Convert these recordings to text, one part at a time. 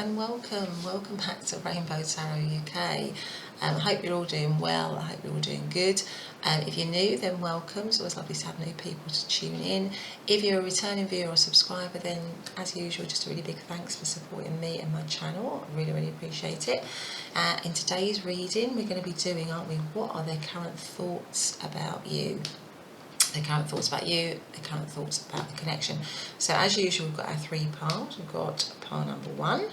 and welcome back to Rainbow Tarot UK. I hope you're all doing well. I hope you're all doing good. If you're new, then welcome. It's always lovely to have new people to tune in. If you're a returning viewer or subscriber, then as usual, just a really big thanks for supporting me and my channel. I really appreciate it. In today's reading, we're going to be doing, aren't we, what are their current thoughts about you? Their current thoughts about you, their current thoughts about the connection. So as usual, we've got our three piles. We've got pile number one,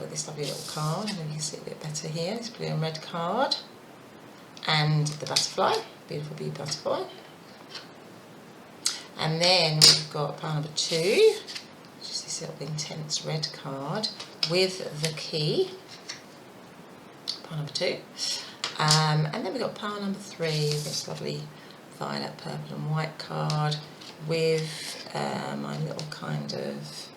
with this lovely little card, and you can see it a bit better here, this blue and red card, and the butterfly, beautiful bee butterfly. And then we've got pile number two, just this little intense red card with the key, pile number two. And then we've got pile number three, this lovely violet, purple and white card with my little kind of,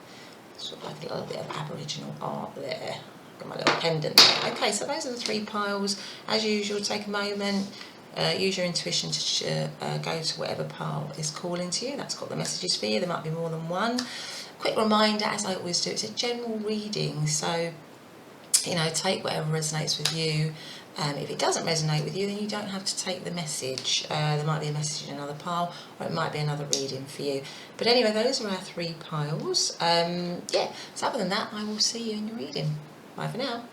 sort of like a little bit of Aboriginal art there. Got my little pendant there. Okay, so those are the three piles. As usual, take a moment, use your intuition to go to whatever pile is calling to you. That's got the messages for you. There might be more than one. Quick reminder, as I always do, it's a general reading, so you know, take whatever resonates with you. If it doesn't resonate with you, then you don't have to take the message. There might be a message in another pile, or it might be another reading for you. But anyway, those are our three piles. Yeah, so other than that, I will see you in your reading. Bye for now.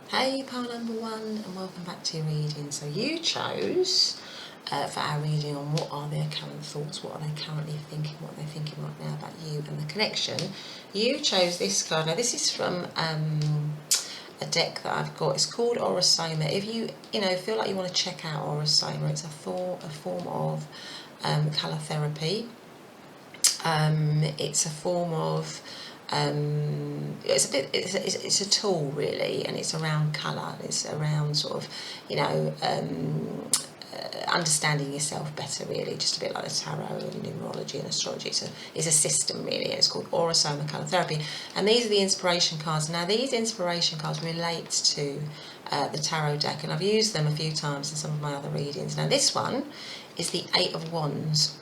Hey, pile number one, and welcome back to your reading. So you chose for our reading on what are their current thoughts, what are they currently thinking, what they're thinking right now about you and the connection. You chose this card. Now this is from a deck that I've got. It's called Orosoma. If you feel like you want to check out Orosoma, it's a form of colour therapy. It's a form of it's a tool really, and it's around colour. It's around sort of understanding yourself better, really, just a bit like the tarot and numerology and astrology. It's a system really, and it's called Orosoma Colour Therapy. And these are the inspiration cards. Now these inspiration cards relate to the tarot deck, and I've used them a few times in some of my other readings. Now this one is the Eight of Wands,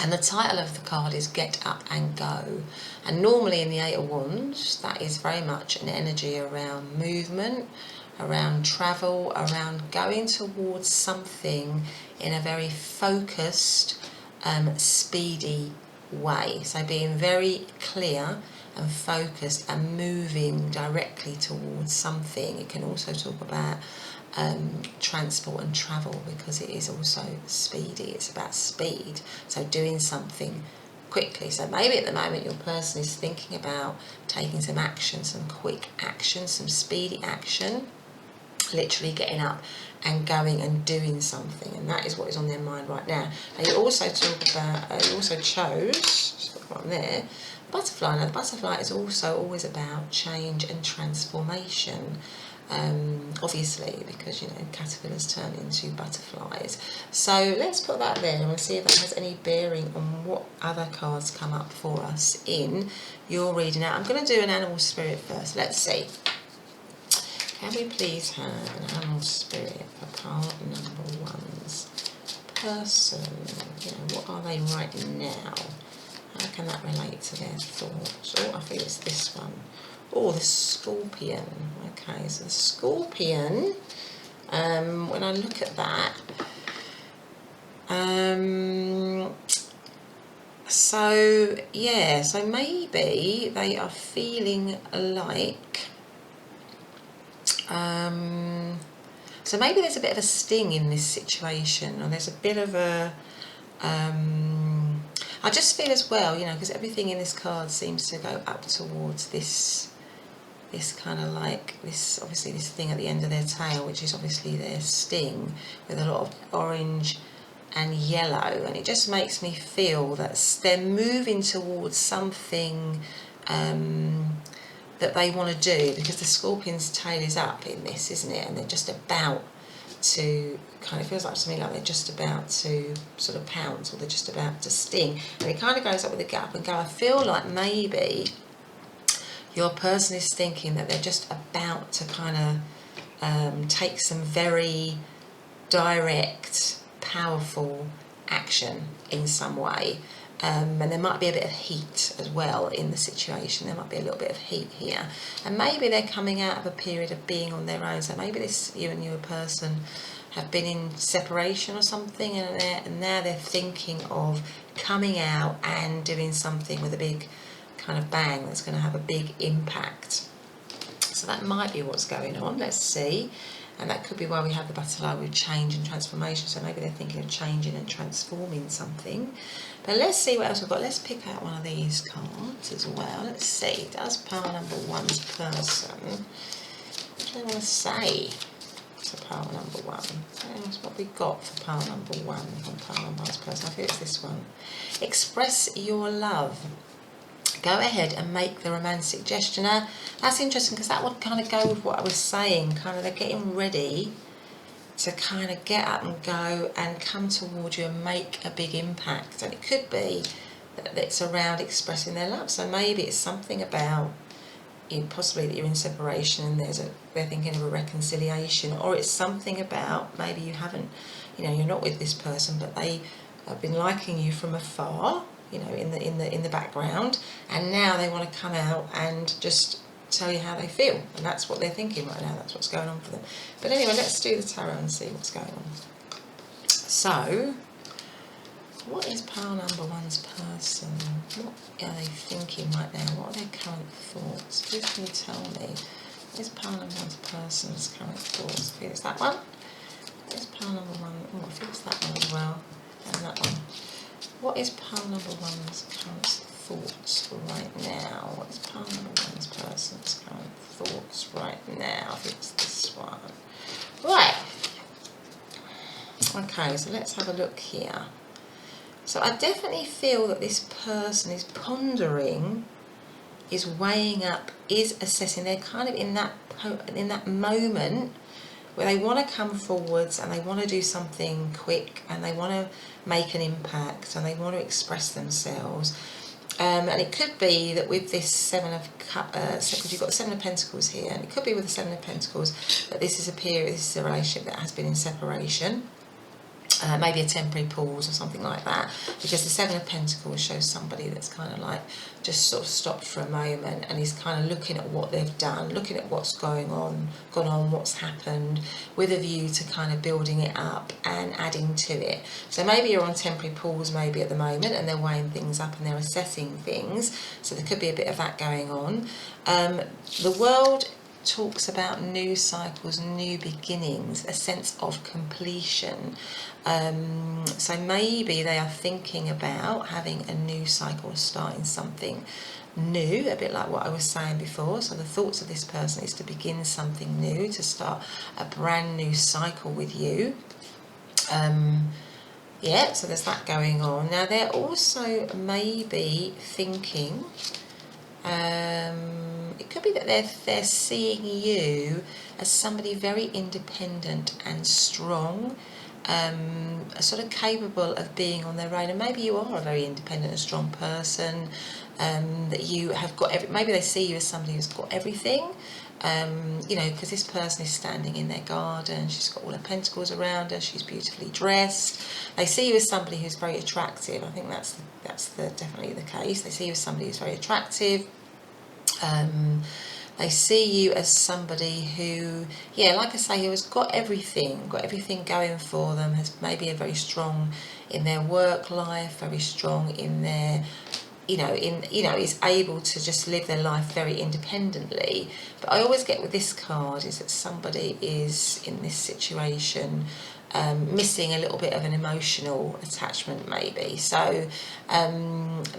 and the title of the card is Get Up and Go. And normally in the Eight of Wands, that is very much an energy around movement, around travel, around going towards something in a very focused, speedy way. So being very clear and focused and moving directly towards something. It can also talk about transport and travel, because it is also speedy. It's about speed, so doing something quickly. So maybe at the moment your person is thinking about taking some action, some quick action, some speedy action, literally getting up and going and doing something, and that is what is on their mind right now. And you also talk about, you also chose, just put one there, butterfly. Now the butterfly is also always about change and transformation, obviously, because caterpillars turn into butterflies. So let's put that there, and we'll see if that has any bearing on what other cards come up for us in your reading. Now I'm going to do an animal spirit first. Let's see. Can we please have an animal spirit for card number one's person? What are they right now? How can that relate to their thoughts? Oh, I think it's this one. Oh, the scorpion. Okay, so the scorpion, when I look at that, so yeah, so maybe they are feeling like, so maybe there's a bit of a sting in this situation, or there's a bit of a, I just feel as well, because everything in this card seems to go up towards this kind of like, this, obviously this thing at the end of their tail, which is obviously their sting, with a lot of orange and yellow, and it just makes me feel that they're moving towards something that they want to do, because the scorpion's tail is up in this, isn't it? And they're just about to, kind of feels like to me like they're just about to sort of pounce, or they're just about to sting, and it kind of goes up with a get up and go. I feel like maybe your person is thinking that they're just about to kind of take some very direct, powerful action in some way, And there might be a bit of heat as well in the situation. There might be a little bit of heat here. And maybe they're coming out of a period of being on their own. So maybe this you and your person have been in separation or something, and now they're thinking of coming out and doing something with a big kind of bang that's going to have a big impact. So that might be what's going on. Let's see. And that could be why we have the butterfly with change and transformation. So maybe they're thinking of changing and transforming something. But let's see what else we've got. Let's pick out one of these cards as well. Let's see. Does pile number one's person, what do they want to say to pile number one? What we got for pile number one on pile number one's person? I think it's this one. Express your love. Go ahead and make the romantic gesture. Now, that's interesting because that would kind of go with what I was saying. Kind of they're getting ready to kind of get up and go and come towards you and make a big impact. And it could be that it's around expressing their love. So maybe it's something about possibly that you're in separation and they're thinking of a reconciliation, or it's something about maybe you haven't, you're not with this person, but they have been liking you from afar. In the background, and now they want to come out and just tell you how they feel, and that's what they're thinking right now. That's what's going on for them. But anyway, let's do the tarot and see what's going on. So, what is pile number one's person? What are they thinking right now? What are their current thoughts? Who's going to tell me? What is pile number one's person's current thoughts? I think it's that one. What is pile number one? Oh, I think it's that one as well, and that one. What is pile number one's current thoughts right now? What is pile number one's person's current thoughts right now? I think it's this one. Right. Okay, so let's have a look here. So I definitely feel that this person is pondering, is weighing up, is assessing. They're kind of in that moment where they want to come forwards and they want to do something quick and they want to make an impact and they want to express themselves. And it could be that with this because you've got the Seven of Pentacles here, and it could be with the Seven of Pentacles that this is a relationship that has been in separation. Maybe a temporary pause or something like that, because the Seven of Pentacles shows somebody that's kind of like just sort of stopped for a moment and is kind of looking at what they've done, looking at what's gone on, what's happened, with a view to kind of building it up and adding to it. So maybe you're on temporary pause maybe at the moment and they're weighing things up and they're assessing things, so there could be a bit of that going on. The world talks about new cycles, new beginnings, a sense of completion. So maybe they are thinking about having a new cycle, starting something new, a bit like what I was saying before. So the thoughts of this person is to begin something new, to start a brand new cycle with you. Yeah, so there's that going on. Now they're also maybe thinking, it could be that they're seeing you as somebody very independent and strong, sort of capable of being on their own. And maybe you are a very independent and strong person, that you have got maybe they see you as somebody who's got everything, because this person is standing in their garden, she's got all her pentacles around her, she's beautifully dressed. They see you as somebody who's very attractive. I think that's definitely the case. They see you as somebody who's very attractive. They see you as somebody who, like I say, who has got everything going for them, has maybe a very strong in their work life, very strong in their, is able to just live their life very independently. But I always get with this card is that somebody is in this situation missing a little bit of an emotional attachment maybe. So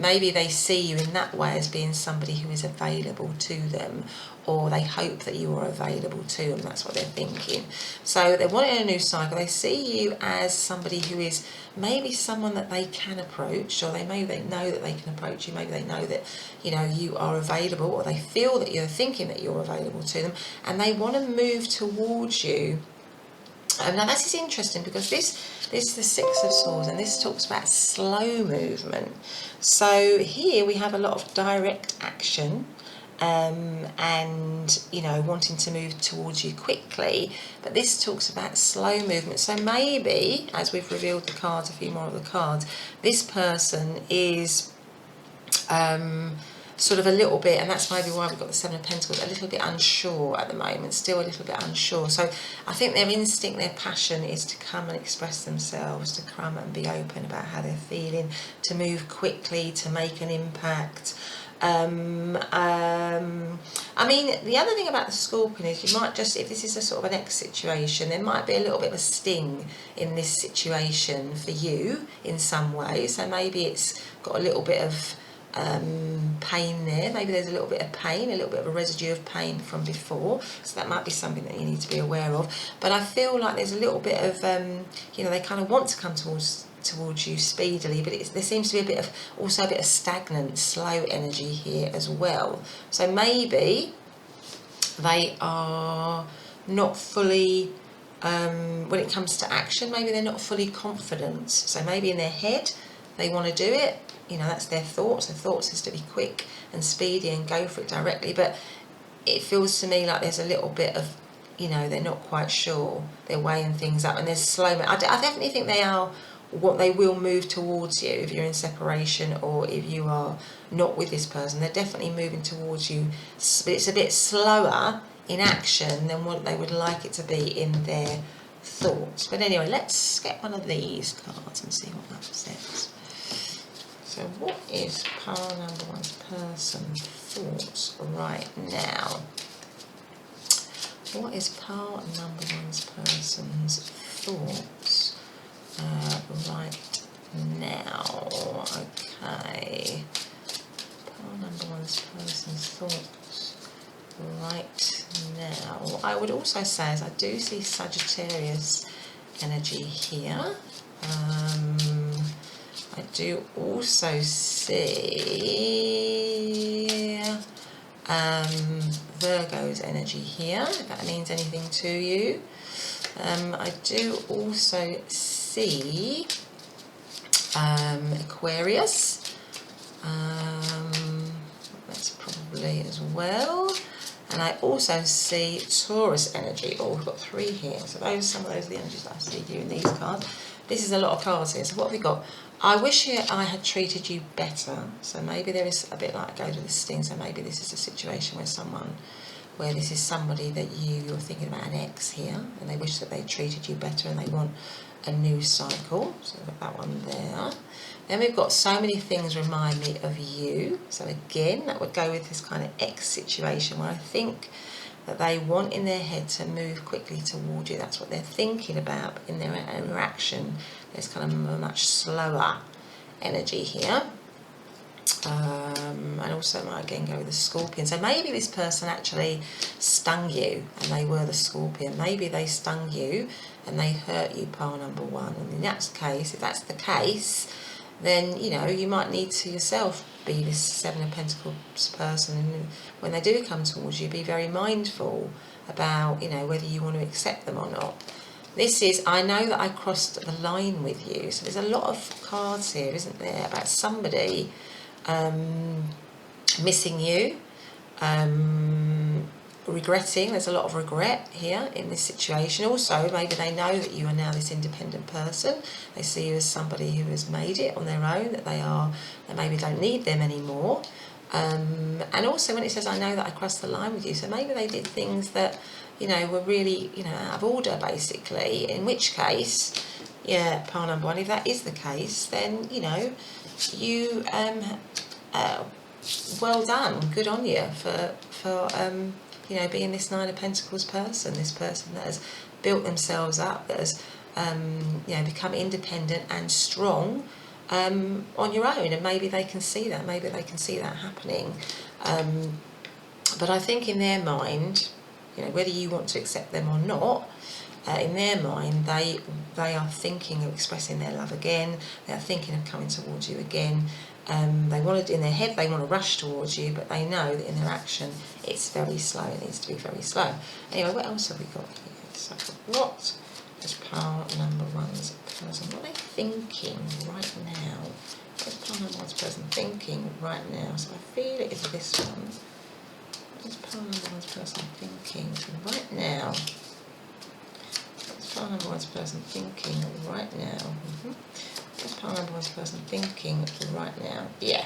maybe they see you in that way as being somebody who is available to them, or they hope that you are available to them. That's what they're thinking. So they're wanting a new cycle. They see you as somebody who is maybe someone that they can approach, or they know that they can approach you. Maybe they know that you are available, or they feel that you're thinking that you're available to them, and they want to move towards you. Now this is interesting because this is the Six of Swords, and this talks about slow movement. So here we have a lot of direct action, and, you know, wanting to move towards you quickly. But this talks about slow movement. So maybe, as we've revealed the cards, a few more of the cards, this person is sort of a little bit, and that's maybe why we've got the Seven of Pentacles, a little bit unsure at the moment, still a little bit unsure. So I think their instinct, their passion is to come and express themselves, to come and be open about how they're feeling, to move quickly, to make an impact. I mean, the other thing about the Scorpion is you might just, if this is a sort of an ex situation, there might be a little bit of a sting in this situation for you in some way. So maybe it's got a little bit of pain there. Maybe there's a little bit of pain, a little bit of a residue of pain from before. So that might be something that you need to be aware of. But I feel like there's a little bit of, you know, they kind of want to come towards you speedily, but there seems to be also a bit of stagnant, slow energy here as well. So maybe they are not fully, when it comes to action, maybe they're not fully confident. So maybe in their head they want to do it, you know, that's their thoughts. Their thoughts is to be quick and speedy and go for it directly, but it feels to me like there's a little bit of, you know, they're not quite sure, they're weighing things up, and there's slow. I definitely think they are, what they will move towards you if you're in separation or if you are not with this person. They're definitely moving towards you, but it's a bit slower in action than what they would like it to be in their thoughts. But anyway, let's get one of these cards and see what that says. So what is pile number one's person's thoughts right now? What is pile number one's person's thoughts right now? Okay. Pile number one's person's thoughts right now. I would also say, as I do see Sagittarius energy here, I do also see Virgo's energy here, if that means anything to you. I do also see Aquarius, that's probably as well. And I also see Taurus energy. Oh, we've got three here. So some of those are the energies that I see here in these cards. This is a lot of cards here. So what have we got? I wish I had treated you better. So maybe there is a bit like go to the sting. So maybe this is a situation where this is somebody that you're thinking about, an ex here, and they wish that they treated you better and they want a new cycle. So we've got that one there. Then we've got so many things remind me of you. So again, that would go with this kind of ex situation where I think that they want in their head to move quickly toward you. That's what they're thinking about in their interaction. There's kind of a much slower energy here. And also might again go with the Scorpion. So maybe this person actually stung you and they were the Scorpion. Maybe they stung you and they hurt you, pile number one. And in that case, if that's the case, then, you know, you might need to yourself be this Seven of Pentacles person. And when they do come towards you, be very mindful about, you know, whether you want to accept them or not. This is, I know that I crossed the line with you. So there's a lot of cards here, isn't there, about somebody missing you, regretting. There's a lot of regret here in this situation. Also, maybe they know that you are now this independent person. They see you as somebody who has made it on their own, that they maybe don't need them anymore. And also when it says, I know that I crossed the line with you, so maybe they did things that, you know, were really, you know, out of order, basically, in which case, yeah, pile number one, if that is the case, then, you know, you, well done, good on you for you know, being this Nine of Pentacles person, this person that has built themselves up, that has, you know, become independent and strong on your own, and maybe they can see that, happening. But I think in their mind, you know, whether you want to accept them or not, in their mind, they are thinking of expressing their love again. They are thinking of coming towards you again. They want to, in their head, they want to rush towards you, but they know that in their action, it's very slow. It needs to be very slow. Anyway, what else have we got here? So, what is pile number one's person? What are they thinking right now? What is pile number one's person thinking right now? So I feel it is this one. What's pile number one's person thinking right now? What's pile number one's person thinking right now? What's pile number one's person thinking right now? Yeah.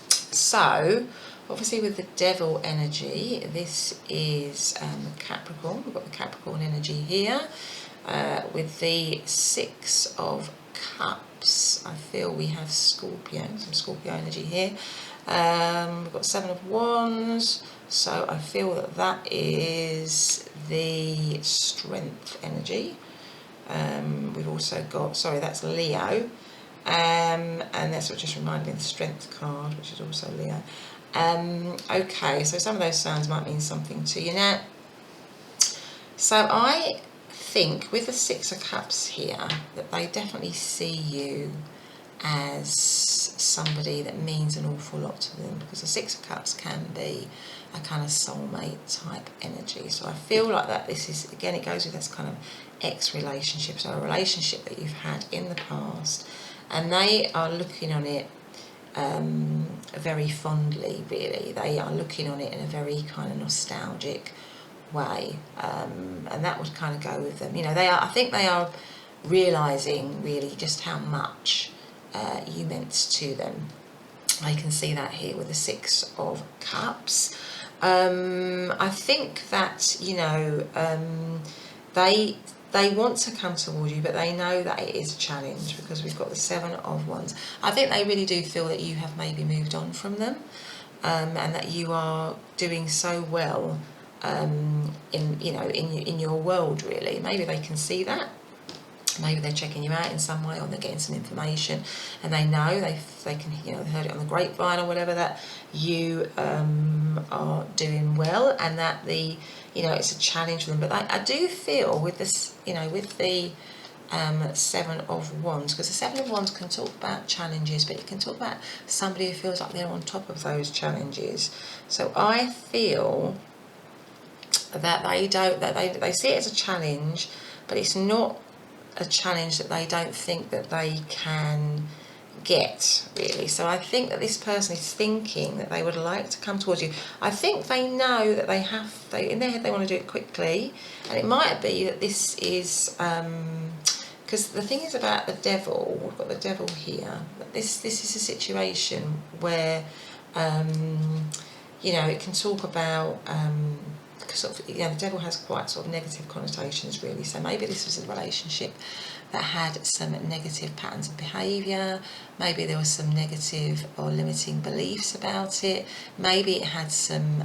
So, obviously with the devil energy, this is Capricorn. We've got the Capricorn energy here. With the Six of Cups, I feel we have Scorpio, some Scorpio energy here. We've got Seven of Wands, so I feel that that is the Strength energy. We've also got, sorry, that's Leo. And that's what just reminded me of the Strength card, which is also Leo. Okay, so some of those signs might mean something to you. Now, so I think with the Six of Cups here, that they definitely see you as somebody that means an awful lot to them, because the Six of Cups can be a kind of soulmate type energy. So I feel like that this is, again, it goes with this kind of ex-relationship, so a relationship that you've had in the past, and they are looking on it very fondly, really. They are looking on it in a very kind of nostalgic way, and that would kind of go with them. You know, they are, I think they are realising really just how much you meant to them. I can see that here with the Six of Cups. I think that, you know, they want to come towards you, but they know that it is a challenge, because we've got the Seven of Wands. I think they really do feel that you have maybe moved on from them, and that you are doing so well in your world, really. Maybe they can see that. Maybe they're checking you out in some way, or they're getting some information, and they know they can, you know, they heard it on the grapevine or whatever, that you are doing well, and that the, you know, it's a challenge for them. But I do feel with this, you know, with the Seven of Wands, because the Seven of Wands can talk about challenges, but it can talk about somebody who feels like they're on top of those challenges. So I feel that they see it as a challenge, but it's not a challenge that they don't think that they can get, really. So I think that this person is thinking that they would like to come towards you. I think they know that they in their head they want to do it quickly, and it might be that this is because the thing is about the devil, we've got the devil here, that this is a situation where you know, it can talk about sort of, you know, the devil has quite sort of negative connotations, really. So maybe this was a relationship that had some negative patterns of behaviour. Maybe there was some negative or limiting beliefs about it. Maybe it had some,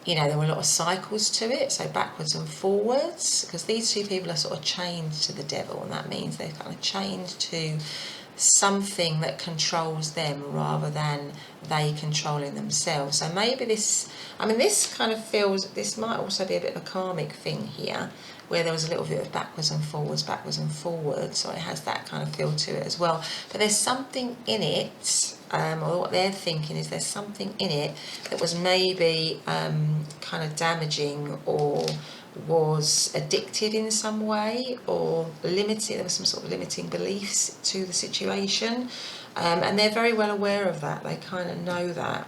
you know, there were a lot of cycles to it, so backwards and forwards, because these two people are sort of chained to the devil, and that means they're kind of chained to something that controls them rather than they controlling themselves. So maybe this, I mean, this kind of feels, this might also be a bit of a karmic thing here, where there was a little bit of backwards and forwards, so it has that kind of feel to it as well. But there's something in it, or what they're thinking is there's something in it that was maybe kind of damaging, or was addictive in some way, or limited. There was some sort of limiting beliefs to the situation, and they're very well aware of that. They kind of know that,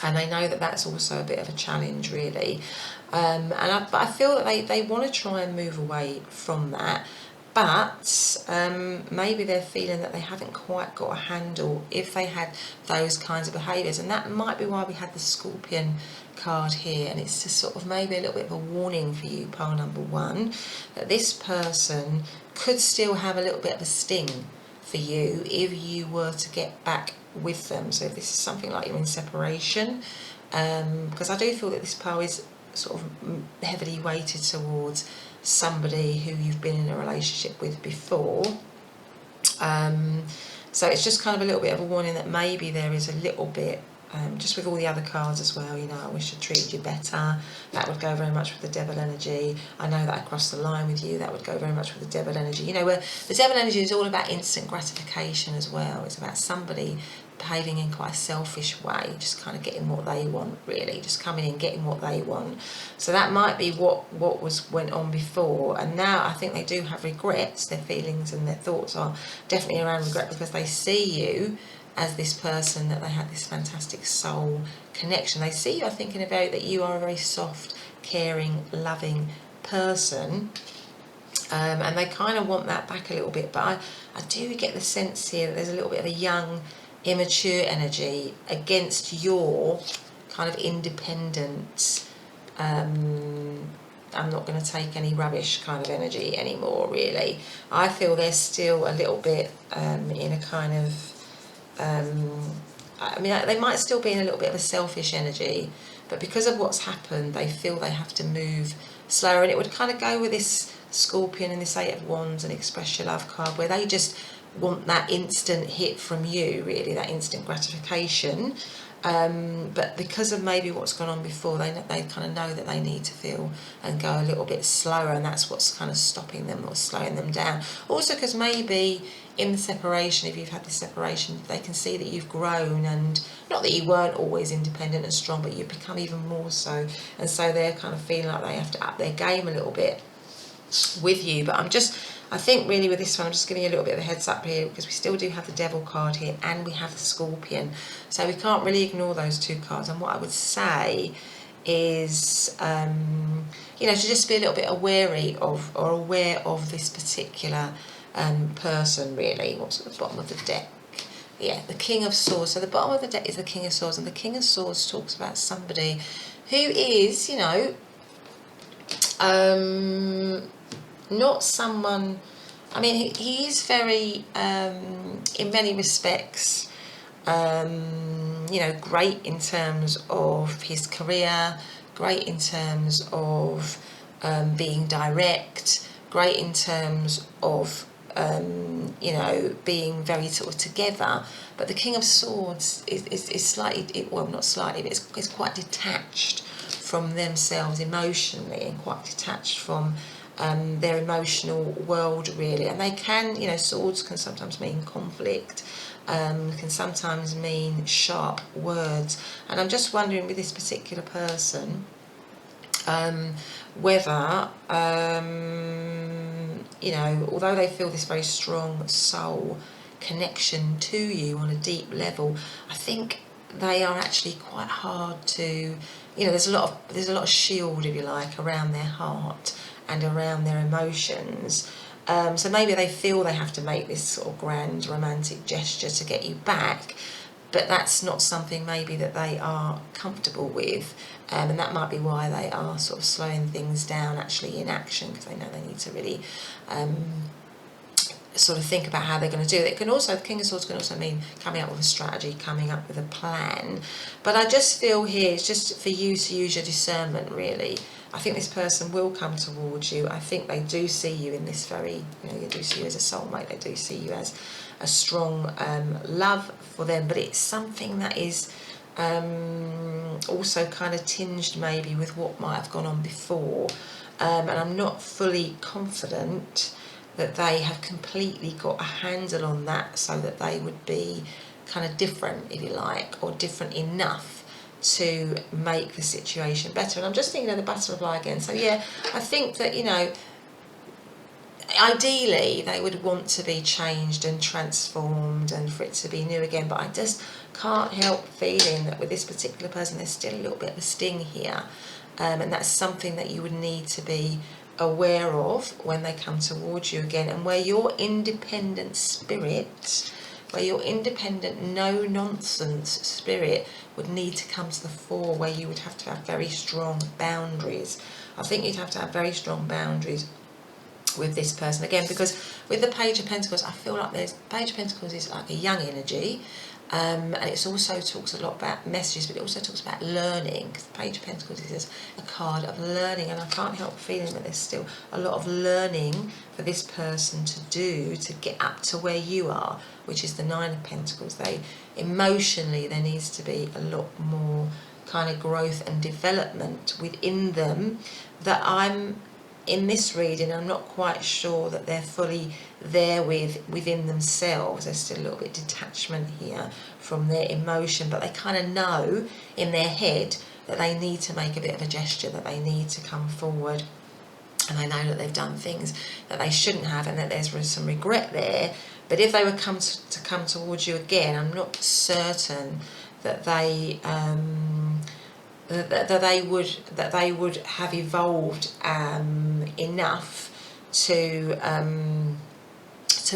and they know that that's also a bit of a challenge, really. But I feel that they want to try and move away from that, but maybe they're feeling that they haven't quite got a handle if they had those kinds of behaviours, and that might be why we had the Scorpion card here. And it's just sort of maybe a little bit of a warning for you, pile number one, that this person could still have a little bit of a sting for you if you were to get back with them. So if this is something like you're in separation, because I do feel that this pile is sort of heavily weighted towards somebody who you've been in a relationship with before. So it's just kind of a little bit of a warning that maybe there is a little bit, just with all the other cards as well, you know, I wish I treated you better. That would go very much with the devil energy. I know that I crossed the line with you. That would go very much with the devil energy. You know, where the devil energy is all about instant gratification as well. It's about somebody behaving in quite a selfish way, just kind of getting what they want, really, just coming in, getting what they want. So that might be what went on before, and now I think they do have regrets. Their feelings and their thoughts are definitely around regret, because they see you as this person, that they had this fantastic soul connection. They see you, I think, that you are a very soft, caring, loving person. And they kind of want that back a little bit, but I do get the sense here that there's a little bit of a young, immature energy against your kind of independent, I'm not going to take any rubbish kind of energy anymore, really. I feel they're still a little bit in a kind of, I mean, they might still be in a little bit of a selfish energy, but because of what's happened, they feel they have to move slower. And it would kind of go with this Scorpion and this Eight of Wands and Express Your Love card, where they just want that instant hit from you, really, that instant gratification. But because of maybe what's gone on before, they kind of know that they need to feel and go a little bit slower, and that's what's kind of stopping them or slowing them down. Also, because maybe in the separation, if you've had this separation, they can see that you've grown, and not that you weren't always independent and strong, but you've become even more so, and so they're kind of feeling like they have to up their game a little bit with you. But I think really with this one, I'm just giving you a little bit of a heads up here, because we still do have the Devil card here and we have the Scorpion, so we can't really ignore those two cards. And what I would say is, you know, to just be a little bit aware of this particular person, really. What's at the bottom of the deck? Yeah, the King of Swords. So the bottom of the deck is the King of Swords, and the King of Swords talks about somebody who is, you know, not someone, I mean, he is very, in many respects, you know, great in terms of his career, great in terms of being direct, great in terms of, you know, being very sort of together. But the King of Swords is slightly, well, not slightly, but it's quite detached from themselves emotionally, and quite detached from their emotional world, really. And they can, you know, swords can sometimes mean conflict, can sometimes mean sharp words. And I'm just wondering with this particular person, whether, you know, although they feel this very strong soul connection to you on a deep level, I think they are actually quite hard to, you know, there's a lot of shield, if you like, around their heart and around their emotions. So maybe they feel they have to make this sort of grand romantic gesture to get you back, but that's not something maybe that they are comfortable with, and that might be why they are sort of slowing things down actually in action, because they know they need to really sort of think about how they're going to do it. It can also, the King of Swords can also mean coming up with a strategy, coming up with a plan. But I just feel here it's just for you to use your discernment, really. I think this person will come towards you. I think they do see you in this very, you know, they do see you as a soulmate. They do see you as a strong love for them. But it's something that is also kind of tinged maybe with what might have gone on before. And I'm not fully confident that they have completely got a handle on that, so that they would be kind of different, if you like, or different enough to make the situation better. And I'm just thinking of the butterfly again. So yeah, I think that, you know, ideally they would want to be changed and transformed and for it to be new again, but I just can't help feeling that with this particular person there's still a little bit of a sting here, and that's something that you would need to be aware of when they come towards you again, and where your independent spirit, where your independent no-nonsense spirit would need to come to the fore, where you would have to have very strong boundaries. I think you'd have to have very strong boundaries with this person again, because with the Page of Pentacles, I feel like there's, Page of Pentacles is like a young energy, and it also talks a lot about messages, but it also talks about learning, because the Page of Pentacles is a card of learning, and I can't help feeling that there's still a lot of learning for this person to do to get up to where you are, which is the Nine of Pentacles. They emotionally, there needs to be a lot more kind of growth and development within them, that I'm in this reading, I'm not quite sure that they're fully there within themselves. There's still a little bit of detachment here from their emotion, but they kind of know in their head that they need to make a bit of a gesture, that they need to come forward, and they know that they've done things that they shouldn't have, and that there's some regret there, But if they were to come towards you again, I'm not certain that they that they would have evolved enough to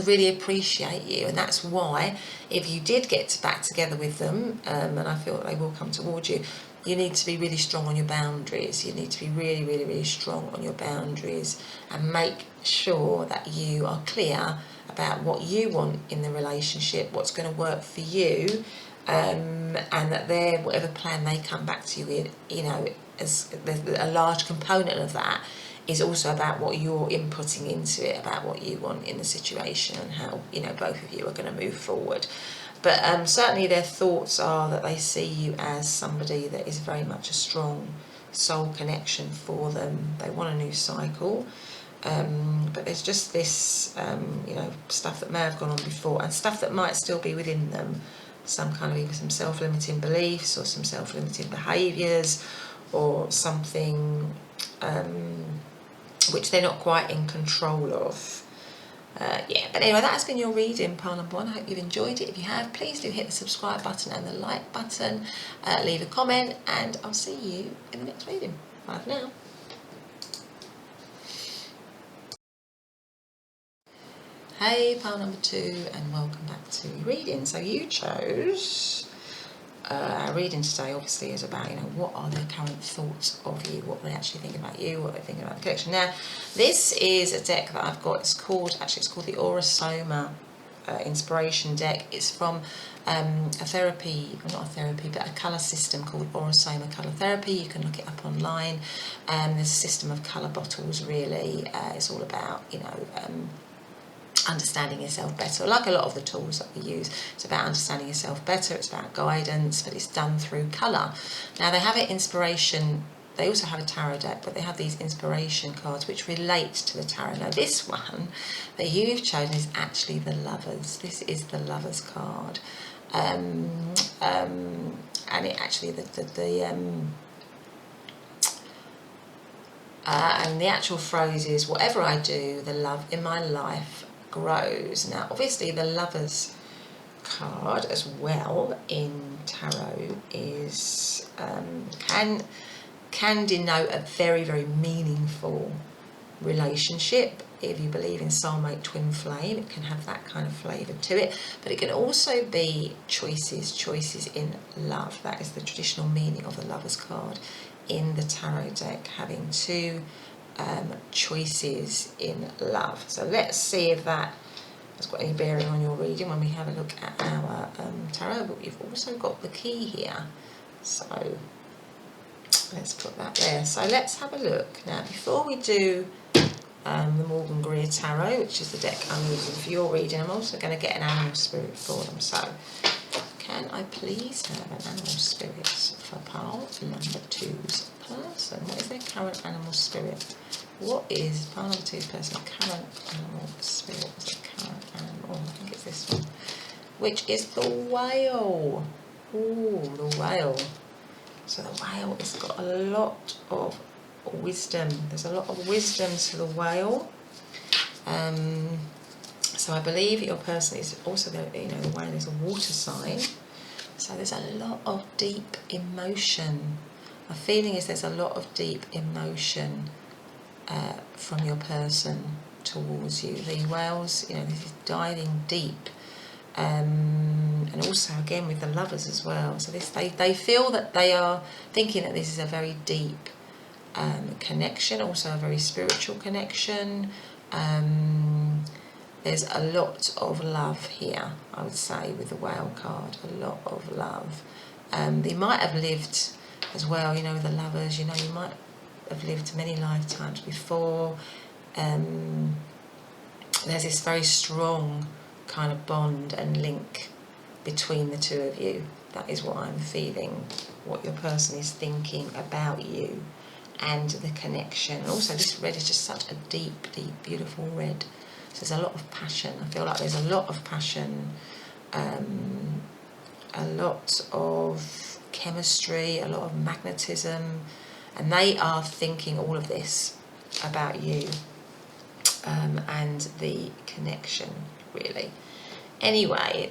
really appreciate you. And that's why, if you did get back together with them, and I feel that they will come towards you, you need to be really strong on your boundaries. You need to be really, really, really strong on your boundaries, and make sure that you are clear about what you want in the relationship, what's going to work for you, and that whatever plan they come back to you with, you know, as a large component of that is also about what you're inputting into it, about what you want in the situation, and how, you know, both of you are going to move forward. But certainly their thoughts are that they see you as somebody that is very much a strong soul connection for them. They want a new cycle. But there's just this, you know, stuff that may have gone on before, and stuff that might still be within them. Some kind of either some self-limiting beliefs, or some self-limiting behaviours, or something which they're not quite in control of. Yeah, but anyway, that has been your reading, pile number 1. I hope you've enjoyed it. If you have, please do hit the subscribe button and the like button. Leave a comment, and I'll see you in the next reading. Bye for now. Hey, pile number 2, and welcome back to reading. So you chose, our reading today obviously is about, you know, what are their current thoughts of you, what they actually think about you, what they think about the collection. Now, this is a deck that I've got. It's called the Aurosoma Inspiration deck. It's from a therapy, well, not a therapy, but a colour system called Aurosoma Colour Therapy. You can look it up online. There's a system of colour bottles, really. It's all about, you know, understanding yourself better. Like a lot of the tools that we use, it's about understanding yourself better, it's about guidance, but it's done through colour. Now, they have an inspiration, they also have a tarot deck, but they have these inspiration cards which relate to the tarot. Now, this one that you've chosen is actually the Lovers. This is the Lovers card. And it actually, and the actual phrase is, whatever I do, the love in my life grows. Now, obviously, the Lovers card as well in tarot is can denote a very, very meaningful relationship. If you believe in soulmate, twin flame, it can have that kind of flavour to it. But it can also be choices in love. That is the traditional meaning of the Lovers card in the tarot deck, having two choices in love. So let's see if that has got any bearing on your reading when we have a look at our tarot. But we've also got the key here, so let's put that there. So let's have a look. Now, before we do the Morgan Greer Tarot, which is the deck I'm using for your reading, I'm also going to get an animal spirit for them. So can I please have an animal spirit for pile number 2's person? What is their current animal spirit? What is pile number 2's person current animal spirit? What's their current animal? I think it's this one, which is the whale. Ooh, the whale. So the whale has got a lot of wisdom. There's a lot of wisdom to the whale. So I believe your person is also, the whale is a water sign. So there's a lot of deep emotion. My feeling is there's a lot of deep emotion from your person towards you. The whales, this is diving deep. And also again with the Lovers as well. So this, they feel that they are thinking that this is a very deep connection, also a very spiritual connection. There's a lot of love here, I would say, with the whale card. A lot of love. They might have lived as well, with the Lovers, you might have lived many lifetimes before. There's this very strong kind of bond and link between the two of you. That is what I'm feeling, what your person is thinking about you and the connection. And also this red is just such a deep, deep, beautiful red. So there's a lot of passion. I feel like there's a lot of passion, a lot of chemistry, a lot of magnetism, and they are thinking all of this about you and the connection, really. Anyway,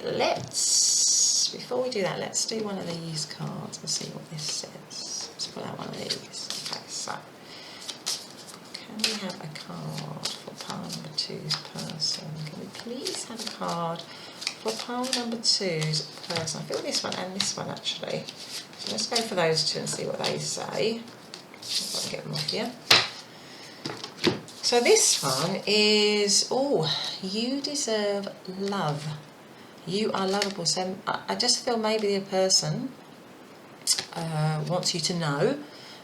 before we do that, let's do one of these cards and see what this says. Let's pull out one of these. Okay, so can we have a card for pile number 2's person? Can we please have a card for pile number 2's person? I feel this one and this one actually. So let's go for those two and see what they say. I've got to get them off here. So this one is, you deserve love. You are lovable. So I just feel maybe the person wants you to know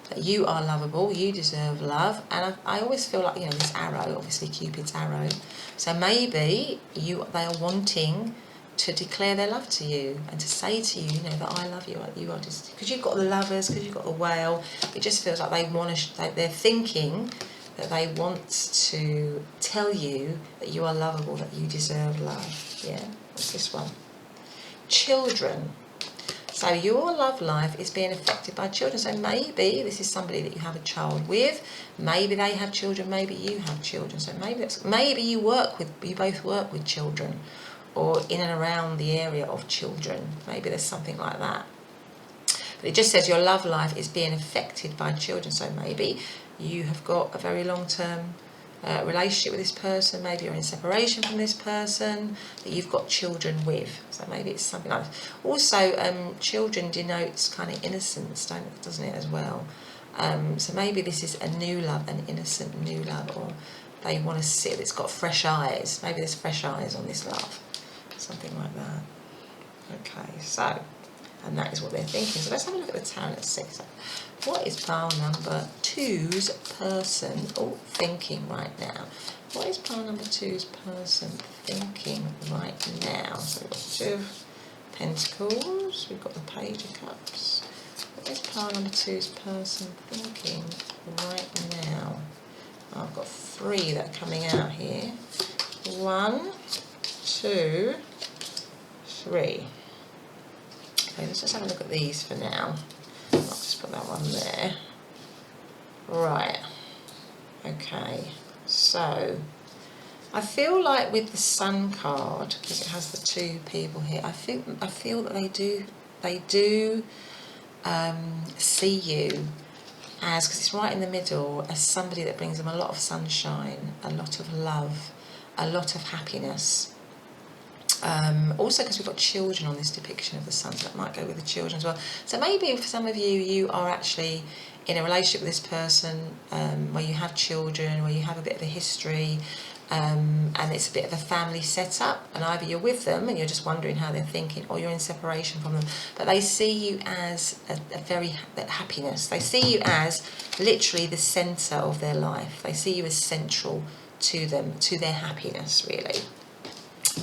that you are lovable, you deserve love. And I always feel like, this arrow, obviously Cupid's arrow. So maybe they are wanting to declare their love to you and to say to you, that I love you. You are just, because you've got the Lovers, because you've got the Whale. It just feels like they're thinking that they want to tell you that you are lovable, that you deserve love. Yeah, what's this one? Children. So your love life is being affected by children. So maybe this is somebody that you have a child with. Maybe they have children. Maybe you have children. So maybe you both work with children, or in and around the area of children. Maybe there's something like that. But it just says your love life is being affected by children. So maybe you have got a very long-term relationship with this person. Maybe you're in separation from this person that you've got children with. So maybe it's something like that. Also, children denotes kind of innocence, doesn't it, as well? So maybe this is a new love, an innocent new love, or they want to see it. It's got fresh eyes. Maybe there's fresh eyes on this love. Something like that. Okay, so, and that is what they're thinking. So let's have a look at the tarot. Let's see. So, what is pile number 2's person thinking right now? What is pile number 2's person thinking right now? So we've got the 2 of Pentacles, we've got the Page of Cups. What is pile number 2's person thinking right now? I've got 3 that are coming out here. 1, 2, 3. Okay, let's just have a look at these for now. I'll just put that one there. Right. Okay. So, I feel like with the Sun card, because it has the 2 people here, I feel that they do see you as, because it's right in the middle, as somebody that brings them a lot of sunshine, a lot of love, a lot of happiness. Also because we've got children on this depiction of the sun, so that might go with the children as well. So maybe for some of you, you are actually in a relationship with this person where you have children, where you have a bit of a history, and it's a bit of a family setup, and either you're with them and you're just wondering how they're thinking, or you're in separation from them, but they see you as a very happiness. They see you as literally the centre of their life. They see you as central to them, to their happiness, really.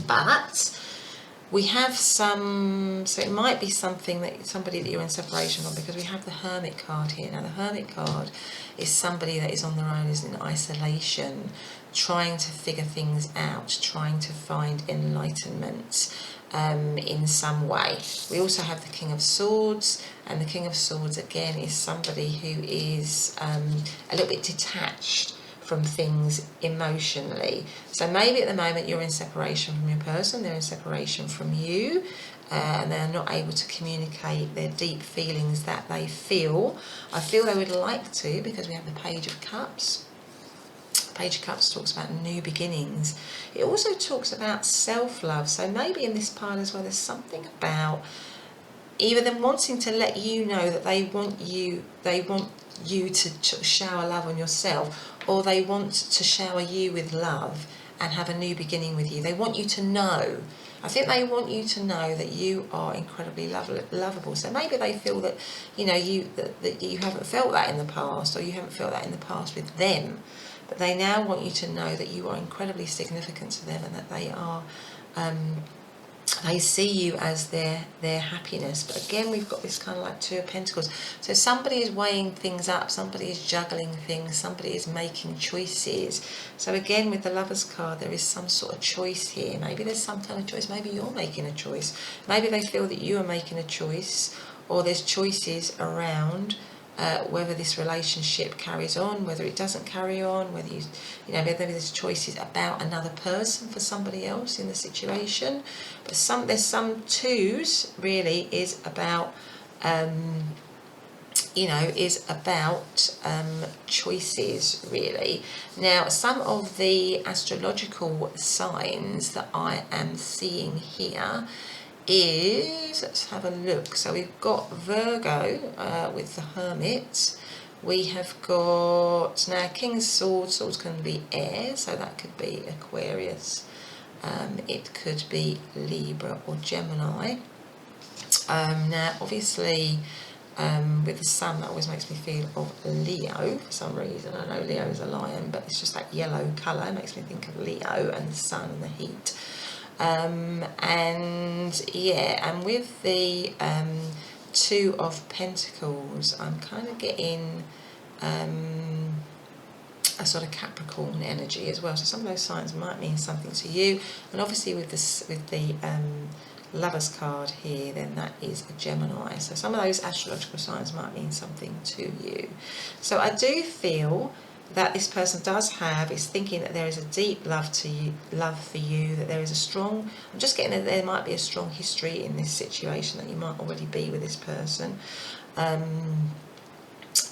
But we have so it might be somebody that you're in separation from, because we have the Hermit card here. Now the Hermit card is somebody that is on their own, is in isolation, trying to figure things out, trying to find enlightenment in some way. We also have the King of Swords, and the King of Swords again is somebody who is a little bit detached from things emotionally. So maybe at the moment you're in separation from your person, they're in separation from you, and they're not able to communicate their deep feelings that they feel. I feel they would like to, because we have the Page of Cups. Page of Cups talks about new beginnings. It also talks about self-love. So maybe in this pile as well, there's something about either them wanting to let you know that they want you to shower love on yourself, or they want to shower you with love and have a new beginning with you. They want you to know. I think they want you to know that you are incredibly lovable. So maybe they feel that, that you haven't felt that in the past, or you haven't felt that in the past with them. But they now want you to know that you are incredibly significant to them, and that they are, they see you as their happiness. But again, we've got this kind of like 2 of Pentacles. So somebody is weighing things up, somebody is juggling things, somebody is making choices. So again, with the Lovers card, there is some sort of choice here. Maybe there's some kind of choice. Maybe you're making a choice. Maybe they feel that you are making a choice, or there's choices around whether this relationship carries on, whether it doesn't carry on, whether whether there's choices about another person for somebody else in the situation. But there's some twos really is about choices really. Now, some of the astrological signs that I am seeing here is, let's have a look. So we've got Virgo with the Hermit. We have got, now King of Swords can be air, so that could be Aquarius. It could be Libra or Gemini. Now, obviously, with the Sun, that always makes me feel of Leo for some reason. I know Leo is a lion, but it's just that yellow colour. It makes me think of Leo and the Sun and the heat. And with the Two of Pentacles, I'm kind of getting a sort of Capricorn energy as well. So some of those signs might mean something to you. And obviously with the Lovers card here, then that is a Gemini. So some of those astrological signs might mean something to you. So I do feel that this person is thinking that there is a deep love for you, that there is a strong, I'm just getting that there might be a strong history in this situation, that you might already be with this person.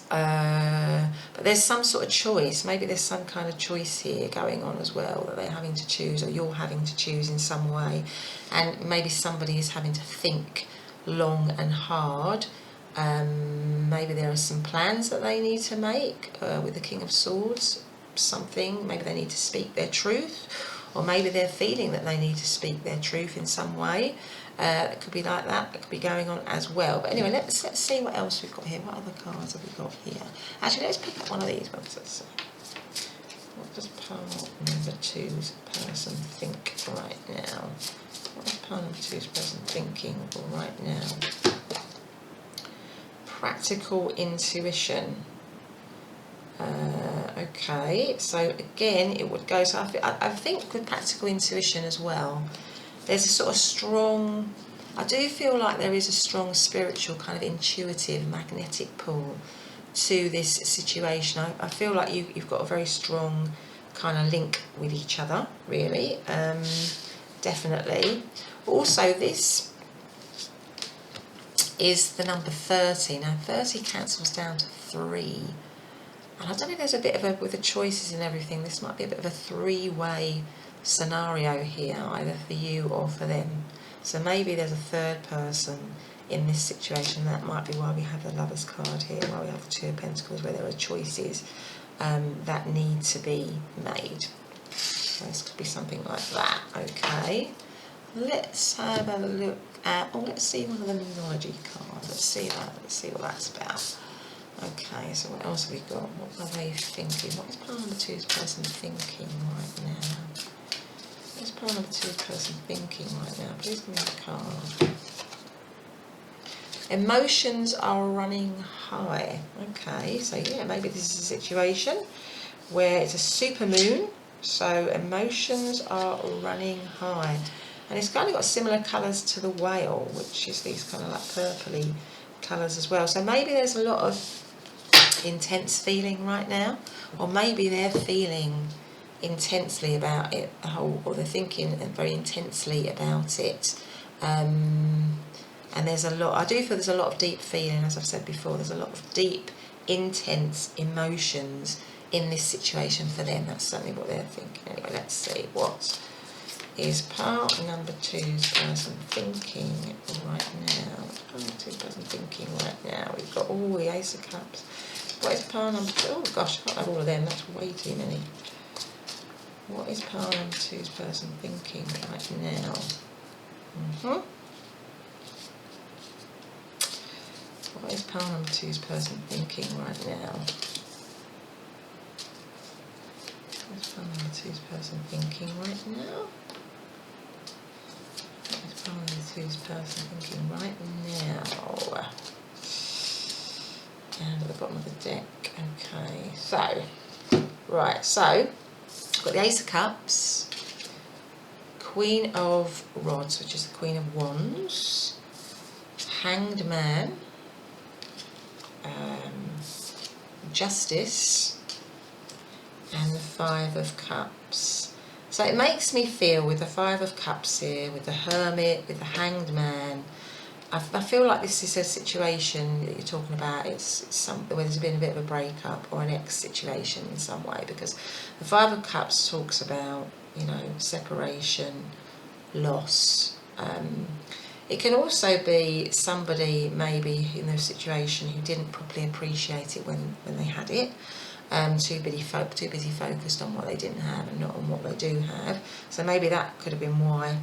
But there's some sort of choice. Maybe there's some kind of choice here going on as well, that they're having to choose, or you're having to choose in some way. And maybe somebody is having to think long and hard. Maybe there are some plans that they need to make with the King of Swords, something. Maybe they need to speak their truth, or maybe they're feeling that they need to speak their truth in some way. It could be like that. It could be going on as well. But anyway, let's see what else we've got here. What other cards have we got here? Actually, let's pick up one of these ones. What does pile number 2's person think right now? What is pile number 2's person thinking right now? Practical intuition. Okay, so again, it would go. So I think with practical intuition as well, there's a sort of strong, I do feel like there is a strong spiritual kind of intuitive magnetic pull to this situation. I feel like you've got a very strong kind of link with each other, really, definitely. Also, this is the number 30. Now 30 cancels down to 3. And I don't know if there's a bit of with the choices and everything, this might be a bit of a three-way scenario here, either for you or for them. So maybe there's a third person in this situation. That might be why we have the Lovers card here, why we have the Two of Pentacles, where there are choices that need to be made. So this could be something like that. Okay, let's have a look at, let's see one of the numerology cards. Let's see what that's about. Okay, so what else have we got? What are they thinking? What is pile number 2's person thinking right now? What is pile number 2's person thinking right now? Please give me a card. Emotions are running high. Okay, so yeah, maybe this is a situation where it's a super moon, so emotions are running high. And it's kind of got similar colours to the whale, which is these kind of like purpley colours as well. So maybe there's a lot of intense feeling right now, or maybe they're feeling intensely about it, or they're thinking very intensely about it. And there's a lot, I do feel there's a lot of deep feeling, as I've said before, there's a lot of deep, intense emotions in this situation for them. That's certainly what they're thinking. Anyway, let's see, what is pile number 2's person thinking right now? What's pile number 2's person thinking right now? We've got all the Ace of Cups. What is pile number 2? Oh gosh, I can't have all of them, that's way too many. What is pile number 2's person thinking right now? What is pile number 2's person thinking right now? What is pile number 2's person thinking right now? What is pile number 2's person thinking right now? And at the bottom of the deck. Okay, so, right, so got the Ace of Cups, Queen of Rods, which is the Queen of Wands, Hanged Man, Justice and the Five of Cups. So it makes me feel, with the Five of Cups here, with the Hermit, with the Hanged Man, I feel like this is a situation that you're talking about. It's something where there's been a bit of a breakup or an ex situation in some way, because the Five of Cups talks about, you know, separation, loss. It can also be somebody maybe in their situation who didn't properly appreciate it when they had it. Too busy focused on what they didn't have and not on what they do have. So maybe that could have been why,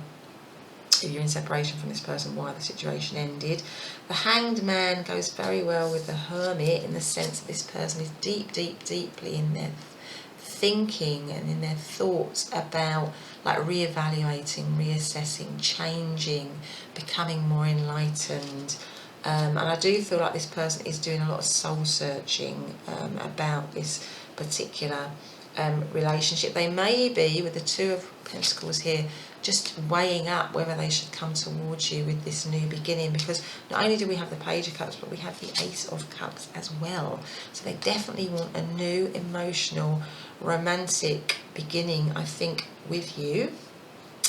if you're in separation from this person, why the situation ended. The Hanged Man goes very well with the Hermit, in the sense that this person is deeply in their thinking and in their thoughts about, like, reevaluating, reassessing, changing, becoming more enlightened. And I do feel like this person is doing a lot of soul searching about this particular relationship. They may be, with the Two of Pentacles here, just weighing up whether they should come towards you with this new beginning, because not only do we have the Page of Cups, but we have the Ace of Cups as well. So they definitely want a new emotional, romantic beginning, I think, with you.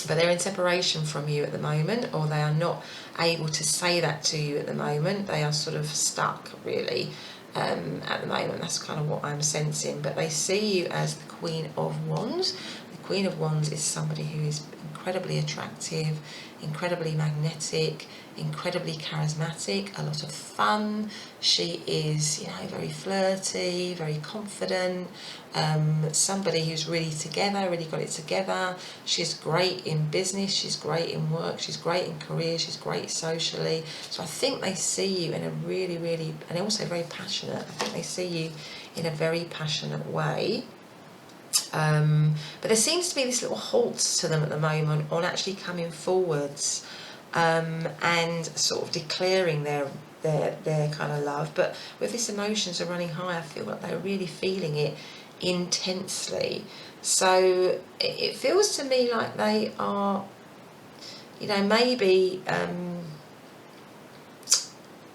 But they're in separation from you at the moment, or they are not able to say that to you at the moment. They are sort of stuck, really, at the moment. That's kind of what I'm sensing. But they see you as the Queen of Wands. The Queen of Wands is somebody who is incredibly attractive, incredibly magnetic, incredibly charismatic, a lot of fun. She is, you know, very flirty, very confident, somebody who's really together, really got it together. She's great in business, she's great in work, she's great in career, she's great socially. So I think they see you in a really, and also very passionate. I think they see you in a very passionate way. But there seems to be this little halt to them at the moment on actually coming forwards and sort of declaring their kind of love. But with this emotions are running high, I feel like they're really feeling it intensely. So it feels to me like they are, you know, maybe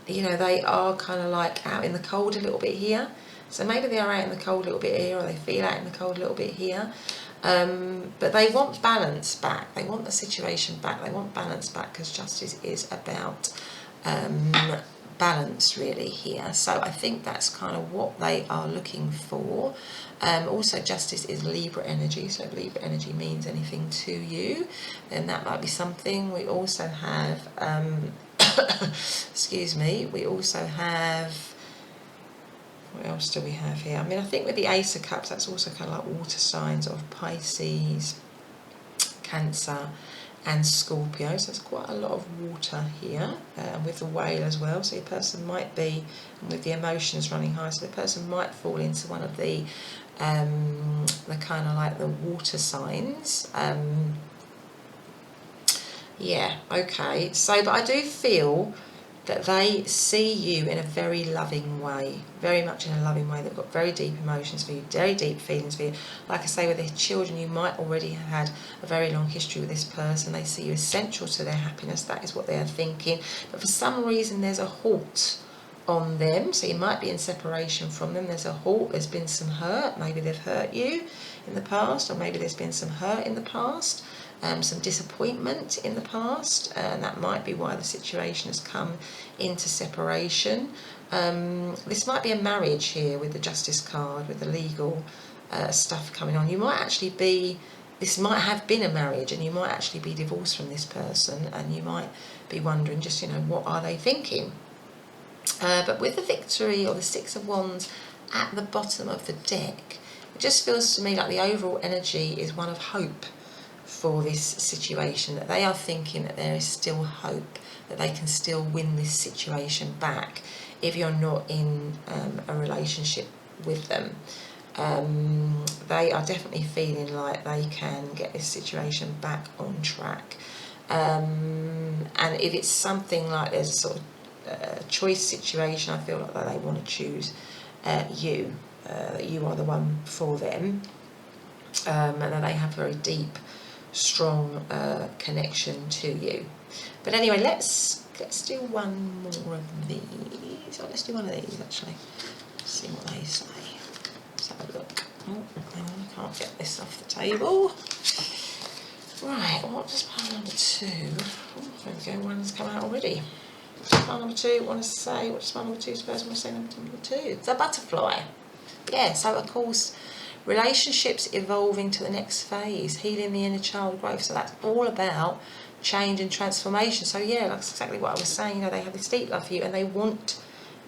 you know, they are kind of like out in the cold a little bit here. So maybe they are out in the cold a little bit here, or they feel out in the cold a little bit here. But they want balance back. They want the situation back. They want balance back, because Justice is about balance, really, here. So I think that's kind of what they are looking for. Also, Justice is Libra energy. So if Libra energy means anything to you, then that might be something. We also have, excuse me, we also have, what else do we have here? I mean, I think with the Ace of Cups, that's also kind of like water signs of Pisces, Cancer and Scorpio. So there's quite a lot of water here, with the Whale as well. So your person might be, with the emotions running high, so the person might fall into one of the kind of like the water signs. Yeah, okay. So, but I do feel that they see you in a very loving way, very much in a loving way. They've got very deep emotions for you, very deep feelings for you. Like I say, with their children, you might already have had a very long history with this person. They see you essential to their happiness. That is what they are thinking. But for some reason, there's a halt on them. So you might be in separation from them. There's a halt. There's been some hurt. Maybe they've hurt you in the past, or maybe there's been some hurt in the past. Some disappointment in the past, and that might be why the situation has come into separation. This might be a marriage here with the Justice card, with the legal stuff coming on. You might actually be, this might have been a marriage, and you might actually be divorced from this person, and you might be wondering just, you know, what are they thinking? But with the Victory, or the Six of Wands at the bottom of the deck, it just feels to me like the overall energy is one of hope for this situation, that they are thinking that there is still hope, that they can still win this situation back if you're not in a relationship with them. They are definitely feeling like they can get this situation back on track. And if it's something like there's a sort of choice situation, I feel like that they want to choose you, that you are the one for them, and that they have very deep, strong connection to you. But anyway, let's do one more of these. Oh, let's do one of these actually. see what they say. Let's have a look. Oh, hang on, I can't get this off the table. Right, what does pile number 2? Oh, there we go, one has come out already. What does pile number 2 want to say? What does pile number 2's person want to say? Number 2? It's a butterfly. Yeah, so of course, relationships evolving to the next phase, healing the inner child growth. So that's all about change and transformation. So yeah, that's exactly what I was saying. You know, they have this deep love for you and they want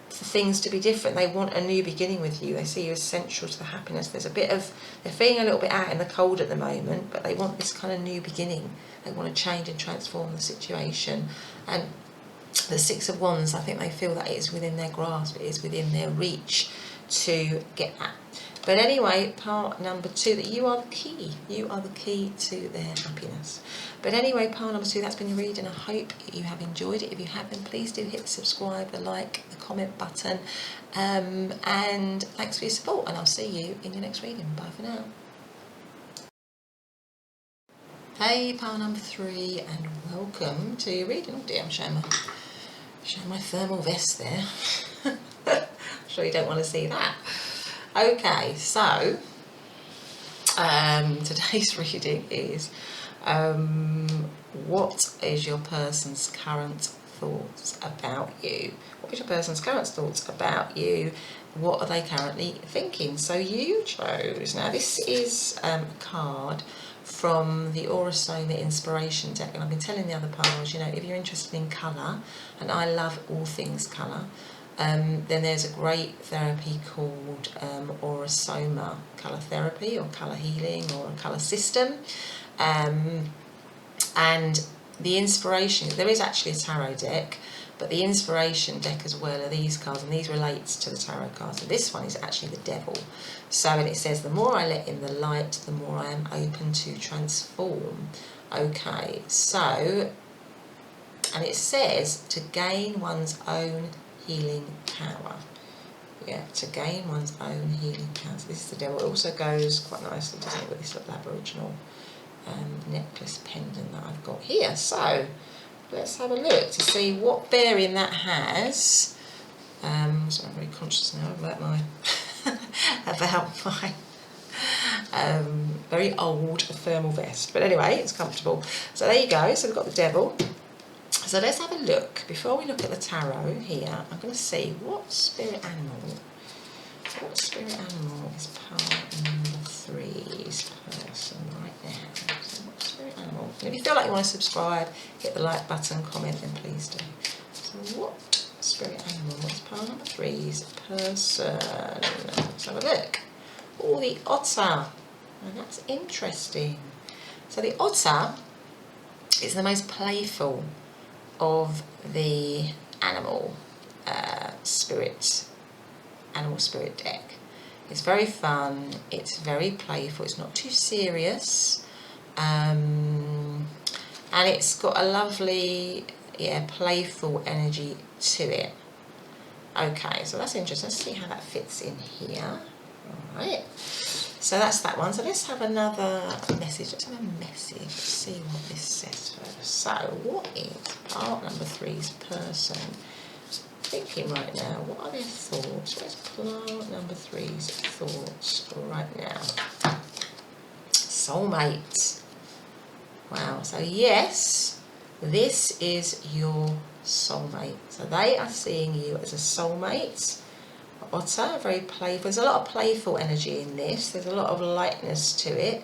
for things to be different. They want a new beginning with you. They see you as central to the happiness. There's a bit of, they're feeling a little bit out in the cold at the moment, but they want this kind of new beginning. They want to change and transform the situation. And the Six of Wands, I think they feel that it is within their grasp, it is within their reach to get that. But anyway, part number 2, that you are the key. You are the key to their happiness. But anyway, part number 2, that's been your reading. I hope you have enjoyed it. If you haven't, please do hit the subscribe, the like, the comment button. And thanks for your support. And I'll see you in your next reading. Bye for now. Hey, pile number 3, and welcome to your reading. Oh dear, I'm showing my thermal vest there. I'm sure you don't want to see that. Okay, so today's reading is what is your person's current thoughts about you? What is your person's current thoughts about you? What are they currently thinking? So you chose, now this is a card from the Aurosoma Inspiration deck, and I've been telling the other piles, you know, if you're interested in colour, and I love all things colour, then there's a great therapy called Aurosoma Colour Therapy, or Colour Healing, or a colour system. And the inspiration, there is actually a tarot deck, but the inspiration deck as well are these cards, and these relates to the tarot cards. So this one is actually the Devil. So, and it says, the more I let in the light, the more I am open to transform. Okay, so, and it says to gain one's own healing power. Yeah, to gain one's own healing power. So this is the Devil. It also goes quite nicely, doesn't it, with this little Aboriginal necklace pendant that I've got here. So let's have a look to see what bearing that has. So I'm very conscious now about my very old thermal vest, but anyway, it's comfortable. So there you go. So we've got the Devil. So let's have a look. Before we look at the tarot here, I'm going to see what spirit animal is part number 3's person right now. So what spirit animal? And if you feel like you want to subscribe, hit the like button, comment, then please do. So what spirit animal is part number 3's person? Let's have a look. Oh, the otter. And that's interesting. So the otter is the most playful of the animal spirit deck. It's very fun, it's very playful, it's not too serious, and it's got a lovely, playful energy to it. Okay, so that's interesting. Let's see how that fits in here. Alright, so that's that one. So let's have another message. Let's have a message. Let's see what this says first. So what is part number 3's person thinking right now? What are their thoughts? Where's part number 3's thoughts right now? Soulmate. Wow. So yes, this is your soulmate. So they are seeing you as a soulmate. Otter, very playful. There's a lot of playful energy in this. There's a lot of lightness to it.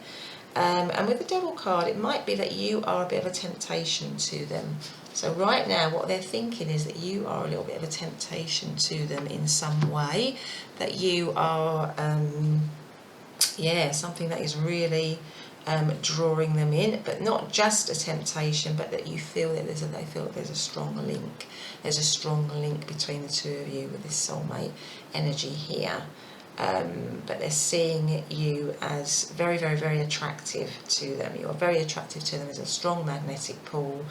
And with the Devil card, it might be that you are a bit of a temptation to them. So right now, what they're thinking is that you are a little bit of a temptation to them in some way. That you are, something that is really drawing them in, but not just a temptation, but that you feel that they feel that there's a strong link. There's a strong link between the two of you with this soulmate energy here. But they're seeing you as very, very, very attractive to them. You are very attractive to them. There's a strong magnetic pull.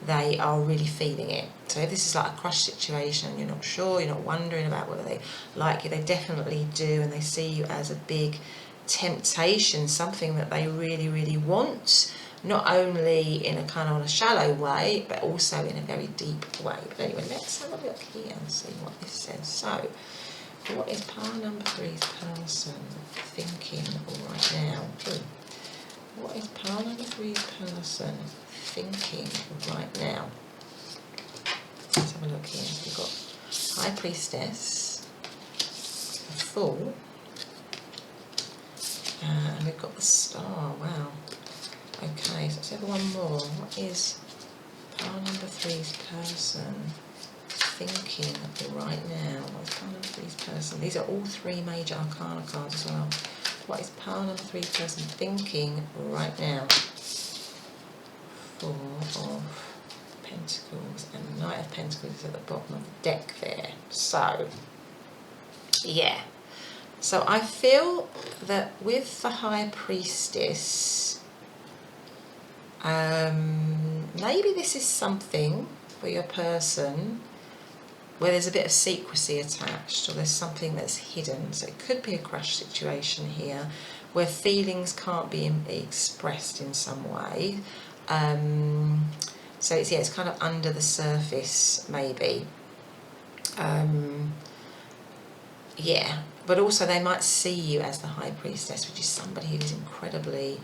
They are really feeling it. So if this is like a crush situation and you're not sure, you're not wondering about whether they like you, they definitely do, and they see you as a big temptation, something that they really, really want, not only in a kind of a shallow way, but also in a very deep way. But anyway, let's have a look here and see what this says. So What is pile number 3's person thinking right now? What is pile number 3's person thinking right now? Let's have a look here. We've got High Priestess, a Fool, and we've got the Star. Wow. Okay, so let's have one more. What is pile number 3's person thinking right now? What is pile number 3's person? These are all 3 major arcana cards as well. What is pile number 3's person thinking right now? 4 of Pentacles and Knight of Pentacles is at the bottom of the deck there. So, yeah. So I feel that with the High Priestess, maybe this is something for your person where there's a bit of secrecy attached, or there's something that's hidden. So it could be a crush situation here where feelings can't be expressed in some way. So it's, yeah, it's kind of under the surface maybe. Yeah, but also they might see you as the High Priestess, which is somebody who is incredibly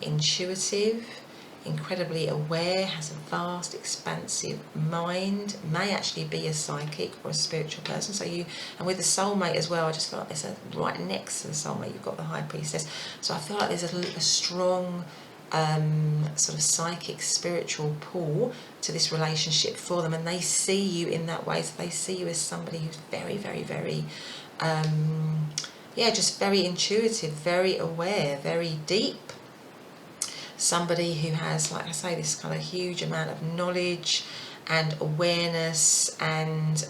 intuitive, incredibly aware, has a vast, expansive mind, may actually be a psychic or a spiritual person. So you, and with the soulmate as well, I just feel like there's right next to the soulmate, you've got the High Priestess. So I feel like there's a strong sort of psychic, spiritual pull to this relationship for them, and they see you in that way. So they see you as somebody who's very, very, very, yeah, just very intuitive, very aware, very deep. Somebody who has, like I say, this kind of huge amount of knowledge and awareness, and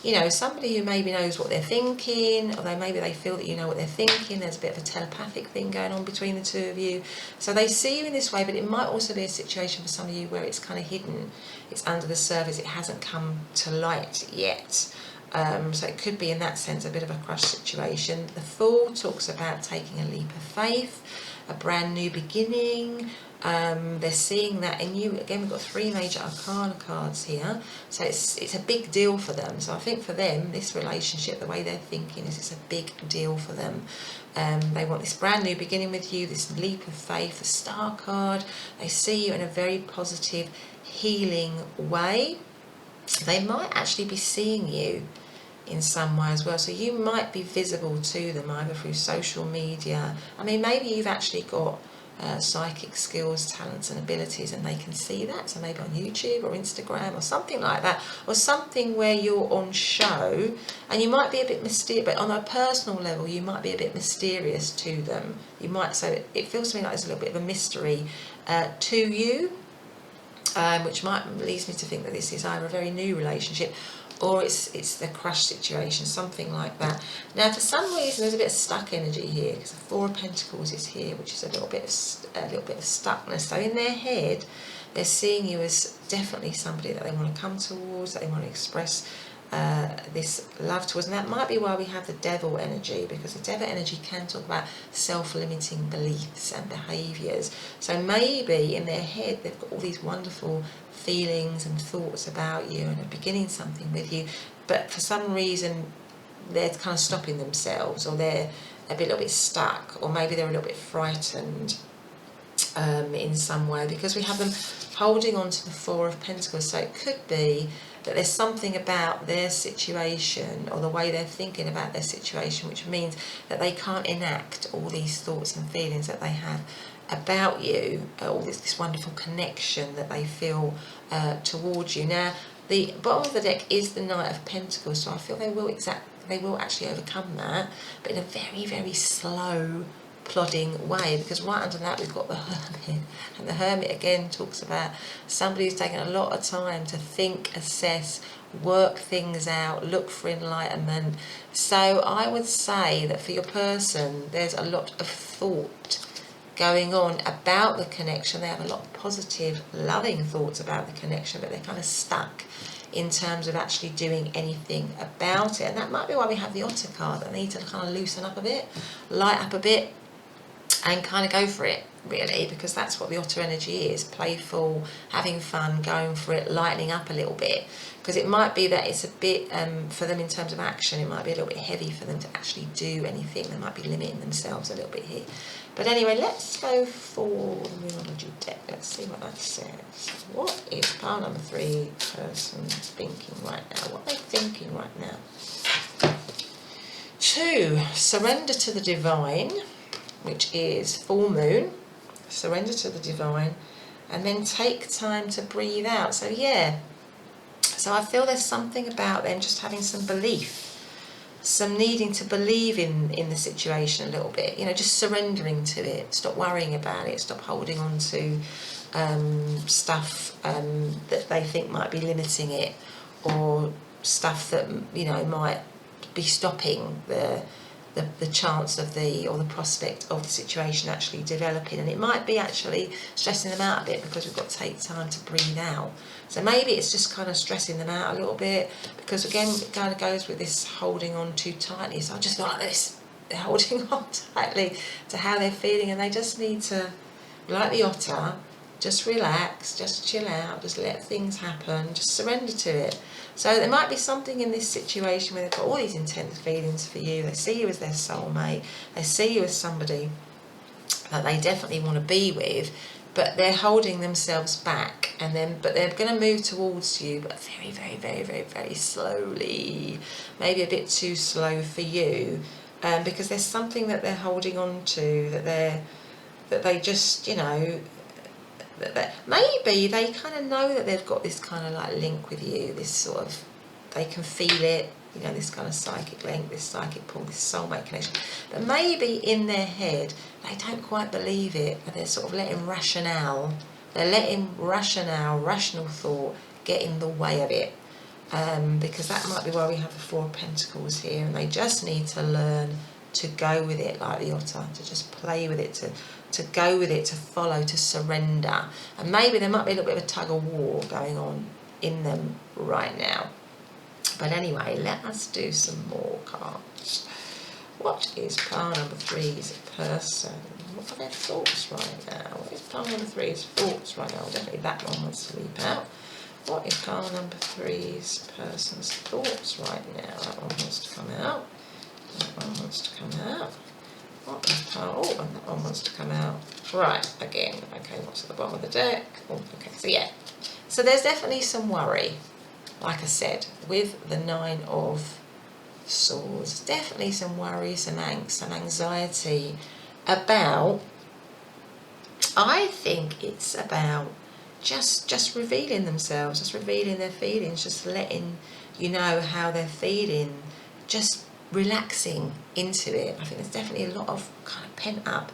you know, somebody who maybe knows what they're thinking, or maybe they feel that you know what they're thinking. There's a bit of a telepathic thing going on between the two of you. So they see you in this way, but it might also be a situation for some of you where it's kind of hidden. It's under the surface. It hasn't come to light yet. So it could be, in that sense, a bit of a crush situation. The Fool talks about taking a leap of faith, a brand new beginning. They're seeing that in you. Again, we've got 3 major arcana cards here, so it's a big deal for them. So I think for them, this relationship, the way they're thinking, is it's a big deal for them. They want this brand new beginning with you, this leap of faith. The Star card, they see you in a very positive, healing way. They might actually be seeing you in some way as well, so you might be visible to them either through social media. I mean, maybe you've actually got psychic skills, talents and abilities, and they can see that, so maybe on YouTube or Instagram or something like that, or something where you're on show, and you might be a bit mysterious, but on a personal level you might be a bit mysterious to them. You might, so it feels to me like there's a little bit of a mystery to you, which might leads me to think that this is either a very new relationship, or it's the crush situation, something like that. Now, for some reason, there's a bit of stuck energy here, because the 4 of Pentacles is here, which is a little bit of stuckness. So in their head, they're seeing you as definitely somebody that they want to come towards, that they want to express this love towards, and that might be why we have the Devil energy, because the Devil energy can talk about self-limiting beliefs and behaviours. So maybe in their head they've got all these wonderful feelings and thoughts about you and are beginning something with you, but for some reason they're kind of stopping themselves, or they're a little bit stuck, or maybe they're a little bit frightened in some way, because we have them holding on to the 4 of Pentacles. So it could be that there's something about their situation, or the way they're thinking about their situation, which means that they can't enact all these thoughts and feelings that they have about you, all this wonderful connection that they feel towards you. Now, the bottom of the deck is the Knight of Pentacles, so I feel they will actually overcome that, but in a very, very slow, plodding way, because right under that we've got the Hermit, and the Hermit again talks about somebody who's taken a lot of time to think, assess, work things out, look for enlightenment. So I would say that for your person, there's a lot of thought going on about the connection. They have a lot of positive, loving thoughts about the connection, but they're kind of stuck in terms of actually doing anything about it. And that might be why we have the Otter card, that they need to kind of loosen up a bit, light up a bit, and kind of go for it, really, because that's what the otter energy is: playful, having fun, going for it, lightening up a little bit. Because it might be that it's a bit, for them in terms of action, it might be a little bit heavy for them to actually do anything. They might be limiting themselves a little bit here. But anyway, let's go for the Moonology deck. Let's see what that says. What is pile number 3 person thinking right now? What are they thinking right now? 2, surrender to the divine, which is full moon. Surrender to the divine, and then take time to breathe out. So yeah, so I feel there's something about them just having some belief, some needing to believe in the situation a little bit, you know, just surrendering to it, stop worrying about it, stop holding on to stuff that they think might be limiting it, or stuff that, you know, might be stopping the chance of or the prospect of the situation actually developing. And it might be actually stressing them out a bit, because we've got to take time to breathe out. So maybe it's just kind of stressing them out a little bit, because again, it kind of goes with this holding on too tightly. So I just feel like this, they're holding on tightly to how they're feeling, and they just need to, like the otter, just relax, just chill out, just let things happen, just surrender to it. So there might be something in this situation where they've got all these intense feelings for you. They see you as their soulmate. They see you as somebody that they definitely want to be with, but they're holding themselves back. But they're going to move towards you, but very, very, very, very, very slowly. Maybe a bit too slow for you, because there's something that they're holding on to, that they just, you know, that maybe they kind of know that they've got this kind of like link with you, this sort of, they can feel it, you know, this kind of psychic link, this psychic pull, this soulmate connection. But maybe in their head, they don't quite believe it, and they're sort of letting rationale thought get in the way of it. Because that might be why we have the 4 of Pentacles here, and they just need to learn to go with it like the otter, to just play with it, to go with it, to follow, to surrender. And maybe there might be a little bit of a tug of war going on in them right now. But anyway, let us do some more cards. What is pile number 3's person? What are their thoughts right now? What is pile number 3's thoughts right now? Definitely that one wants to leap out. What is pile number 3's person's thoughts right now? That one wants to come out. That one wants to come out. What is pile? Oh, and that one wants to come out. Right, again. Okay, what's at the bottom of the deck? Oh, okay, so yeah. So there's definitely some worry, like I said, with the 9 of Swords. Definitely some worry, some angst, some anxiety about, I think it's about just revealing themselves, just revealing their feelings, just letting you know how they're feeling, just relaxing into it. I think there's definitely a lot of kind of pent up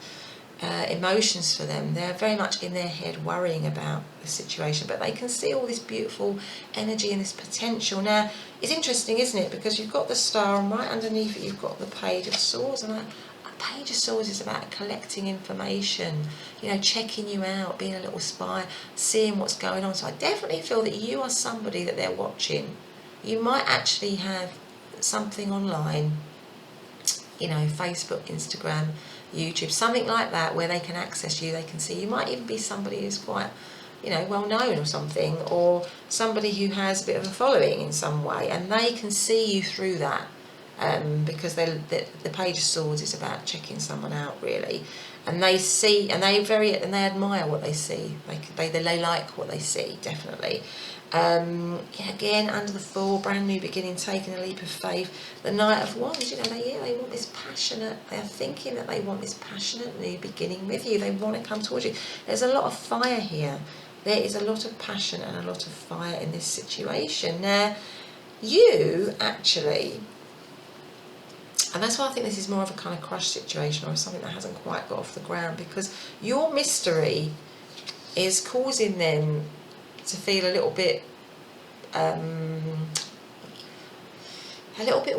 emotions for them. They're very much in their head worrying about the situation, but they can see all this beautiful energy and this potential. Now, it's interesting, isn't it? Because you've got the Star, and right underneath it you've got the Page of Swords, and a Page of Swords is about collecting information, you know, checking you out, being a little spy, seeing what's going on. So I definitely feel that you are somebody that they're watching. You might actually have something online, you know, Facebook, Instagram, YouTube, something like that, where they can access you, they can see you. Might even be somebody who's quite, you know, well known or something, or somebody who has a bit of a following in some way, and they can see you through that, because the Page of Swords is about checking someone out, really, and they see, and they admire what they see. They like what they see, definitely. Yeah, again, under the Fool, brand new beginning, taking a leap of faith. The Knight of Wands, you know, they want this passionate, they're thinking that they want this passionate new beginning with you. They want to come towards you. There's a lot of fire here. There is a lot of passion and a lot of fire in this situation. Now, you actually, and that's why I think this is more of a kind of crush situation, or something that hasn't quite got off the ground, because your mystery is causing them to feel a little bit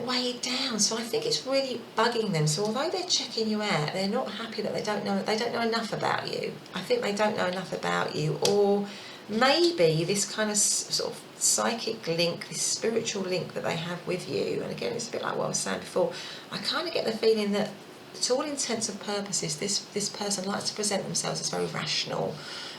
weighed down. So I think it's really bugging them. So although they're checking you out, they're not happy that they don't know enough about you. I think they don't know enough about you, or maybe this kind of sort of psychic link, this spiritual link that they have with you. And again, it's a bit like what I was saying before. I kind of get the feeling that to all intents and purposes, this person likes to present themselves as very rational,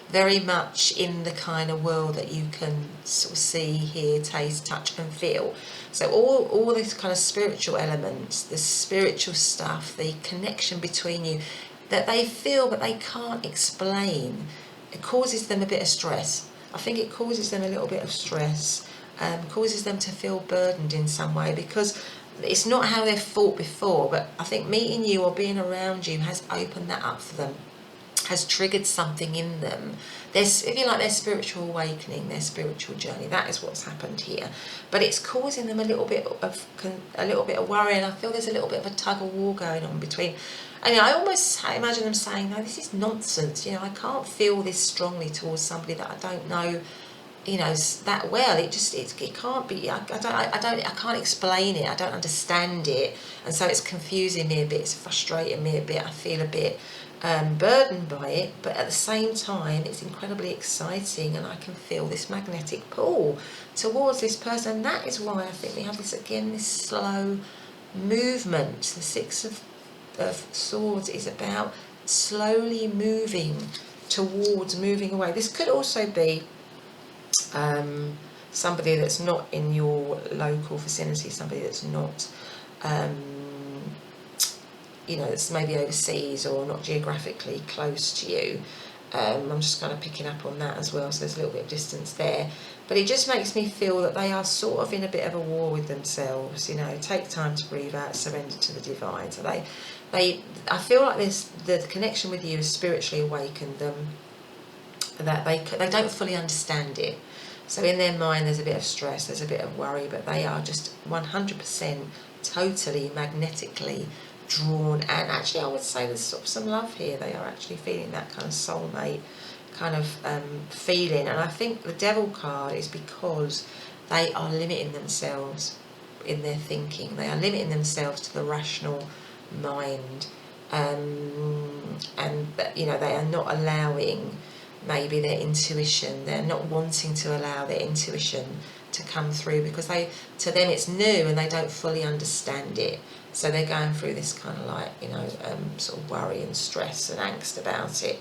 very much in the kind of world that you can sort of see, hear, taste, touch and feel. So all this kind of spiritual elements, the spiritual stuff, the connection between you, that they feel but they can't explain, it causes them a bit of stress. I think it causes them a little bit of stress, causes them to feel burdened in some way, because it's not how they've thought before, but I think meeting you or being around you has opened that up for them, has triggered something in them. There's, if you like, their spiritual awakening, their spiritual journey. That is what's happened here, but it's causing them a little bit of worry, and I feel there's a little bit of a tug of war going on between. I almost imagine them saying, "No, this is nonsense. I can't feel this strongly towards somebody that I don't know, that well. It can't be. I can't explain it. I don't understand it, and so it's confusing me a bit. It's frustrating me a bit. I feel a bit burdened by it, but at the same time it's incredibly exciting, and I can feel this magnetic pull towards this person. And that is why I think we have this slow movement. The Six of Swords is about slowly moving away. This could also be somebody that's not in your local vicinity, somebody that's not that's maybe overseas or not geographically close to you. I'm just kind of picking up on that as well, so there's a little bit of distance there. But it just makes me feel that they are sort of in a bit of a war with themselves. Take time to breathe out, surrender to the divine. So I feel like the connection with you has spiritually awakened them, that they don't fully understand it. So in their mind there's a bit of stress, there's a bit of worry, but they are just 100% totally magnetically drawn, and actually I would say there's sort of some love here. They are actually feeling that kind of soulmate kind of feeling, and I think the Devil card is because they are limiting themselves in their thinking. They are limiting themselves to the rational mind, and they are not allowing maybe their intuition. They're not wanting to allow their intuition to come through, because to them it's new and they don't fully understand it. So they're going through this kind of like, sort of worry and stress and angst about it.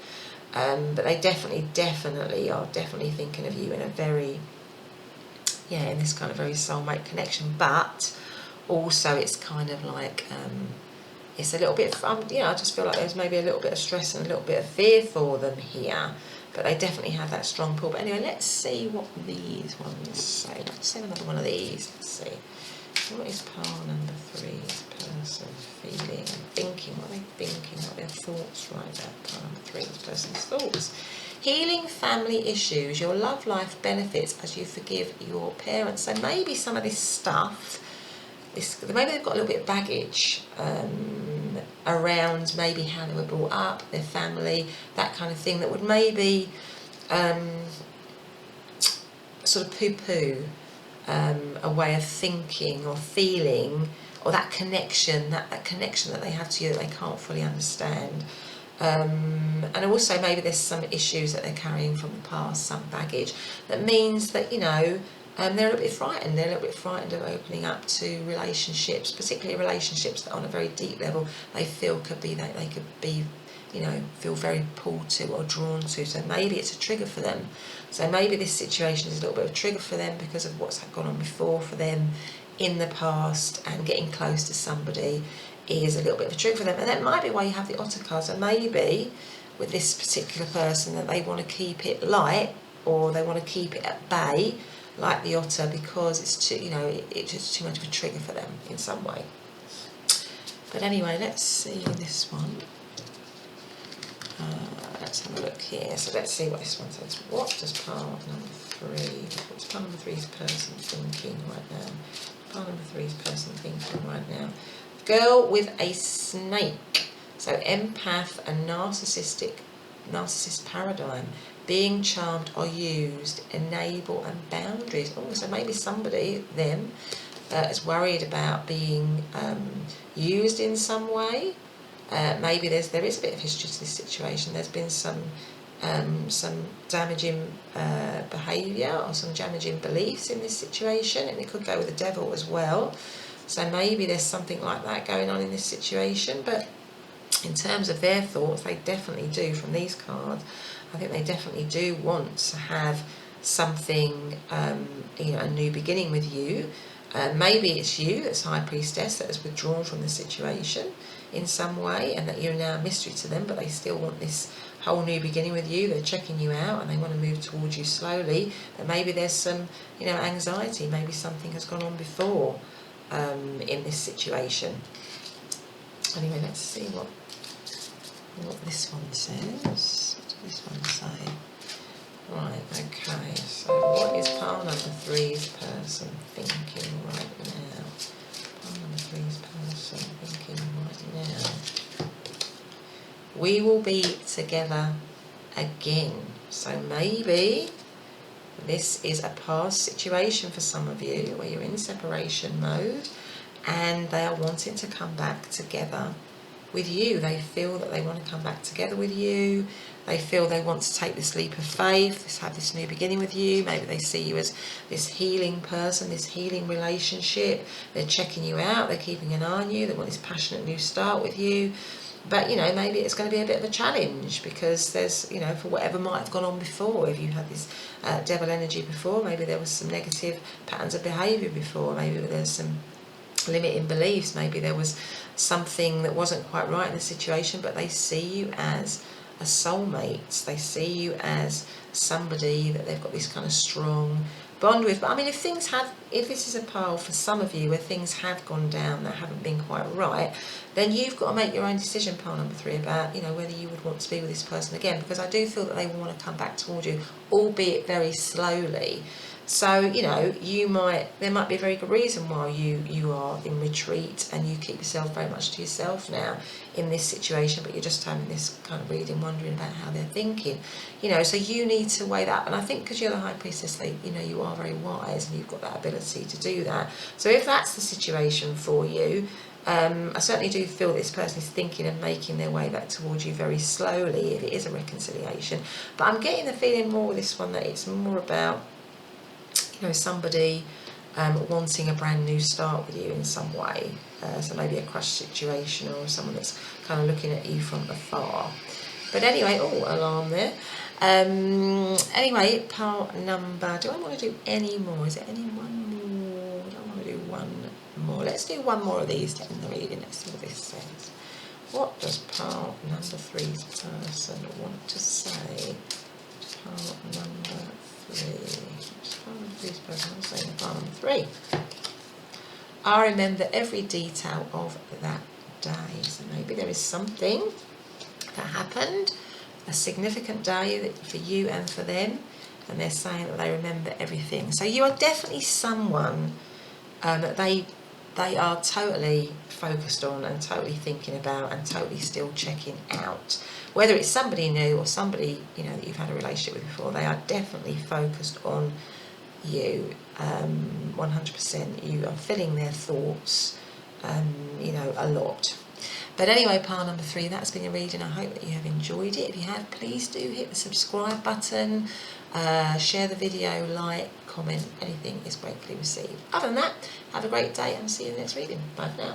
But they definitely are thinking of you in a very, in this kind of very soulmate connection. But also it's kind of like, it's a little bit, I just feel like there's maybe a little bit of stress and a little bit of fear for them here. But they definitely have that strong pull. But anyway, let's see what these ones say. Let's say another one of these. Let's see. What is pile number 3's person feeling and thinking? What are they thinking? What are their thoughts right there? Pile number 3's person's thoughts. Healing family issues. Your love life benefits as you forgive your parents. So maybe some of this stuff, maybe they've got a little bit of baggage around maybe how they were brought up, their family, that kind of thing, that would maybe sort of poo-poo a way of thinking or feeling, or that connection that they have to you that they can't fully understand. And also maybe there's some issues that they're carrying from the past, some baggage, that means that they're a little bit frightened. They're a little bit frightened of opening up to relationships, particularly relationships that on a very deep level they feel could be, that they could be, feel very pulled to or drawn to. So maybe it's a trigger for them. So maybe this situation is a little bit of a trigger for them because of what's gone on before for them in the past, and getting close to somebody is a little bit of a trigger for them. And that might be why you have the Otter card. So maybe with this particular person that they want to keep it light, or they want to keep it at bay, like the Otter, because it's too, it's just too much of a trigger for them in some way. But anyway, let's see this one. Let's have a look here. So let's see what this one says. What does pile number 3, what's pile number 3's person thinking right now? Pile number 3's person thinking right now. Girl with a snake. So empath and narcissist paradigm. Being charmed or used, enable and boundaries. Oh, so maybe somebody, them, is worried about being used in some way. Maybe there is a bit of history to this situation. There's been some damaging behaviour or some damaging beliefs in this situation, and it could go with the Devil as well. So maybe there's something like that going on in this situation. But in terms of their thoughts, they definitely do, from these cards, I think they definitely do want to have something, a new beginning with you. Maybe it's you, that's High Priestess, that has withdrawn from the situation in some way, and that you're now a mystery to them, but they still want this whole new beginning with you. They're checking you out and they want to move towards you slowly. But maybe there's some, anxiety. Maybe something has gone on before in this situation. Anyway, let's see what this one says. What does this one say? Right, okay, so what is pile number 3's person thinking right now? Pile number 3's person thinking right now. We will be together again. So maybe this is a past situation for some of you where you're in separation mode and they are wanting to come back together with you. They feel that they want to come back together with you. They feel they want to take this leap of faith, have this new beginning with you. Maybe they see you as this healing person, this healing relationship. They're checking you out. They're keeping an eye on you. They want this passionate new start with you. But, maybe it's going to be a bit of a challenge because there's, for whatever might have gone on before. If you had this devil energy before, maybe there was some negative patterns of behaviour before. Maybe there's some limiting beliefs. Maybe there was something that wasn't quite right in the situation, but they see you as a soulmate. They see you as somebody that they've got this kind of strong bond with. But I mean, if this is a pile for some of you where things have gone down that haven't been quite right, then you've got to make your own decision, pile number 3, about whether you would want to be with this person again, because I do feel that they want to come back towards you, albeit very slowly. So, there might be a very good reason why you are in retreat and you keep yourself very much to yourself now in this situation, but you're just having this kind of reading, wondering about how they're thinking. So you need to weigh that. And I think because you're the High Priestess, you are very wise and you've got that ability to do that. So if that's the situation for you, I certainly do feel this person is thinking of making their way back towards you very slowly if it is a reconciliation. But I'm getting the feeling more with this one that it's more about somebody wanting a brand new start with you in some way. So maybe a crush situation or someone that's kind of looking at you from afar. But anyway, alarm there. Anyway, part number, do I want to do any more? Is there any one more? I don't want to do one more. Let's do one more of these to end the reading. Let's see what this says. What does part number 3's person want to say? Part number 3. Part number 3. I remember every detail of that day. So maybe there is something that happened, a significant day for you and for them, and they're saying that they remember everything. So you are definitely someone that they are totally focused on and totally thinking about and totally still checking out. Whether it's somebody new or somebody that you've had a relationship with before, they are definitely focused on you, 100%. You are filling their thoughts, a lot. But anyway, pile number 3, that's been your reading. I hope that you have enjoyed it. If you have, please do hit the subscribe button, share the video, like, comment, anything is gratefully received. Other than that, have a great day and see you in the next reading. Bye for now.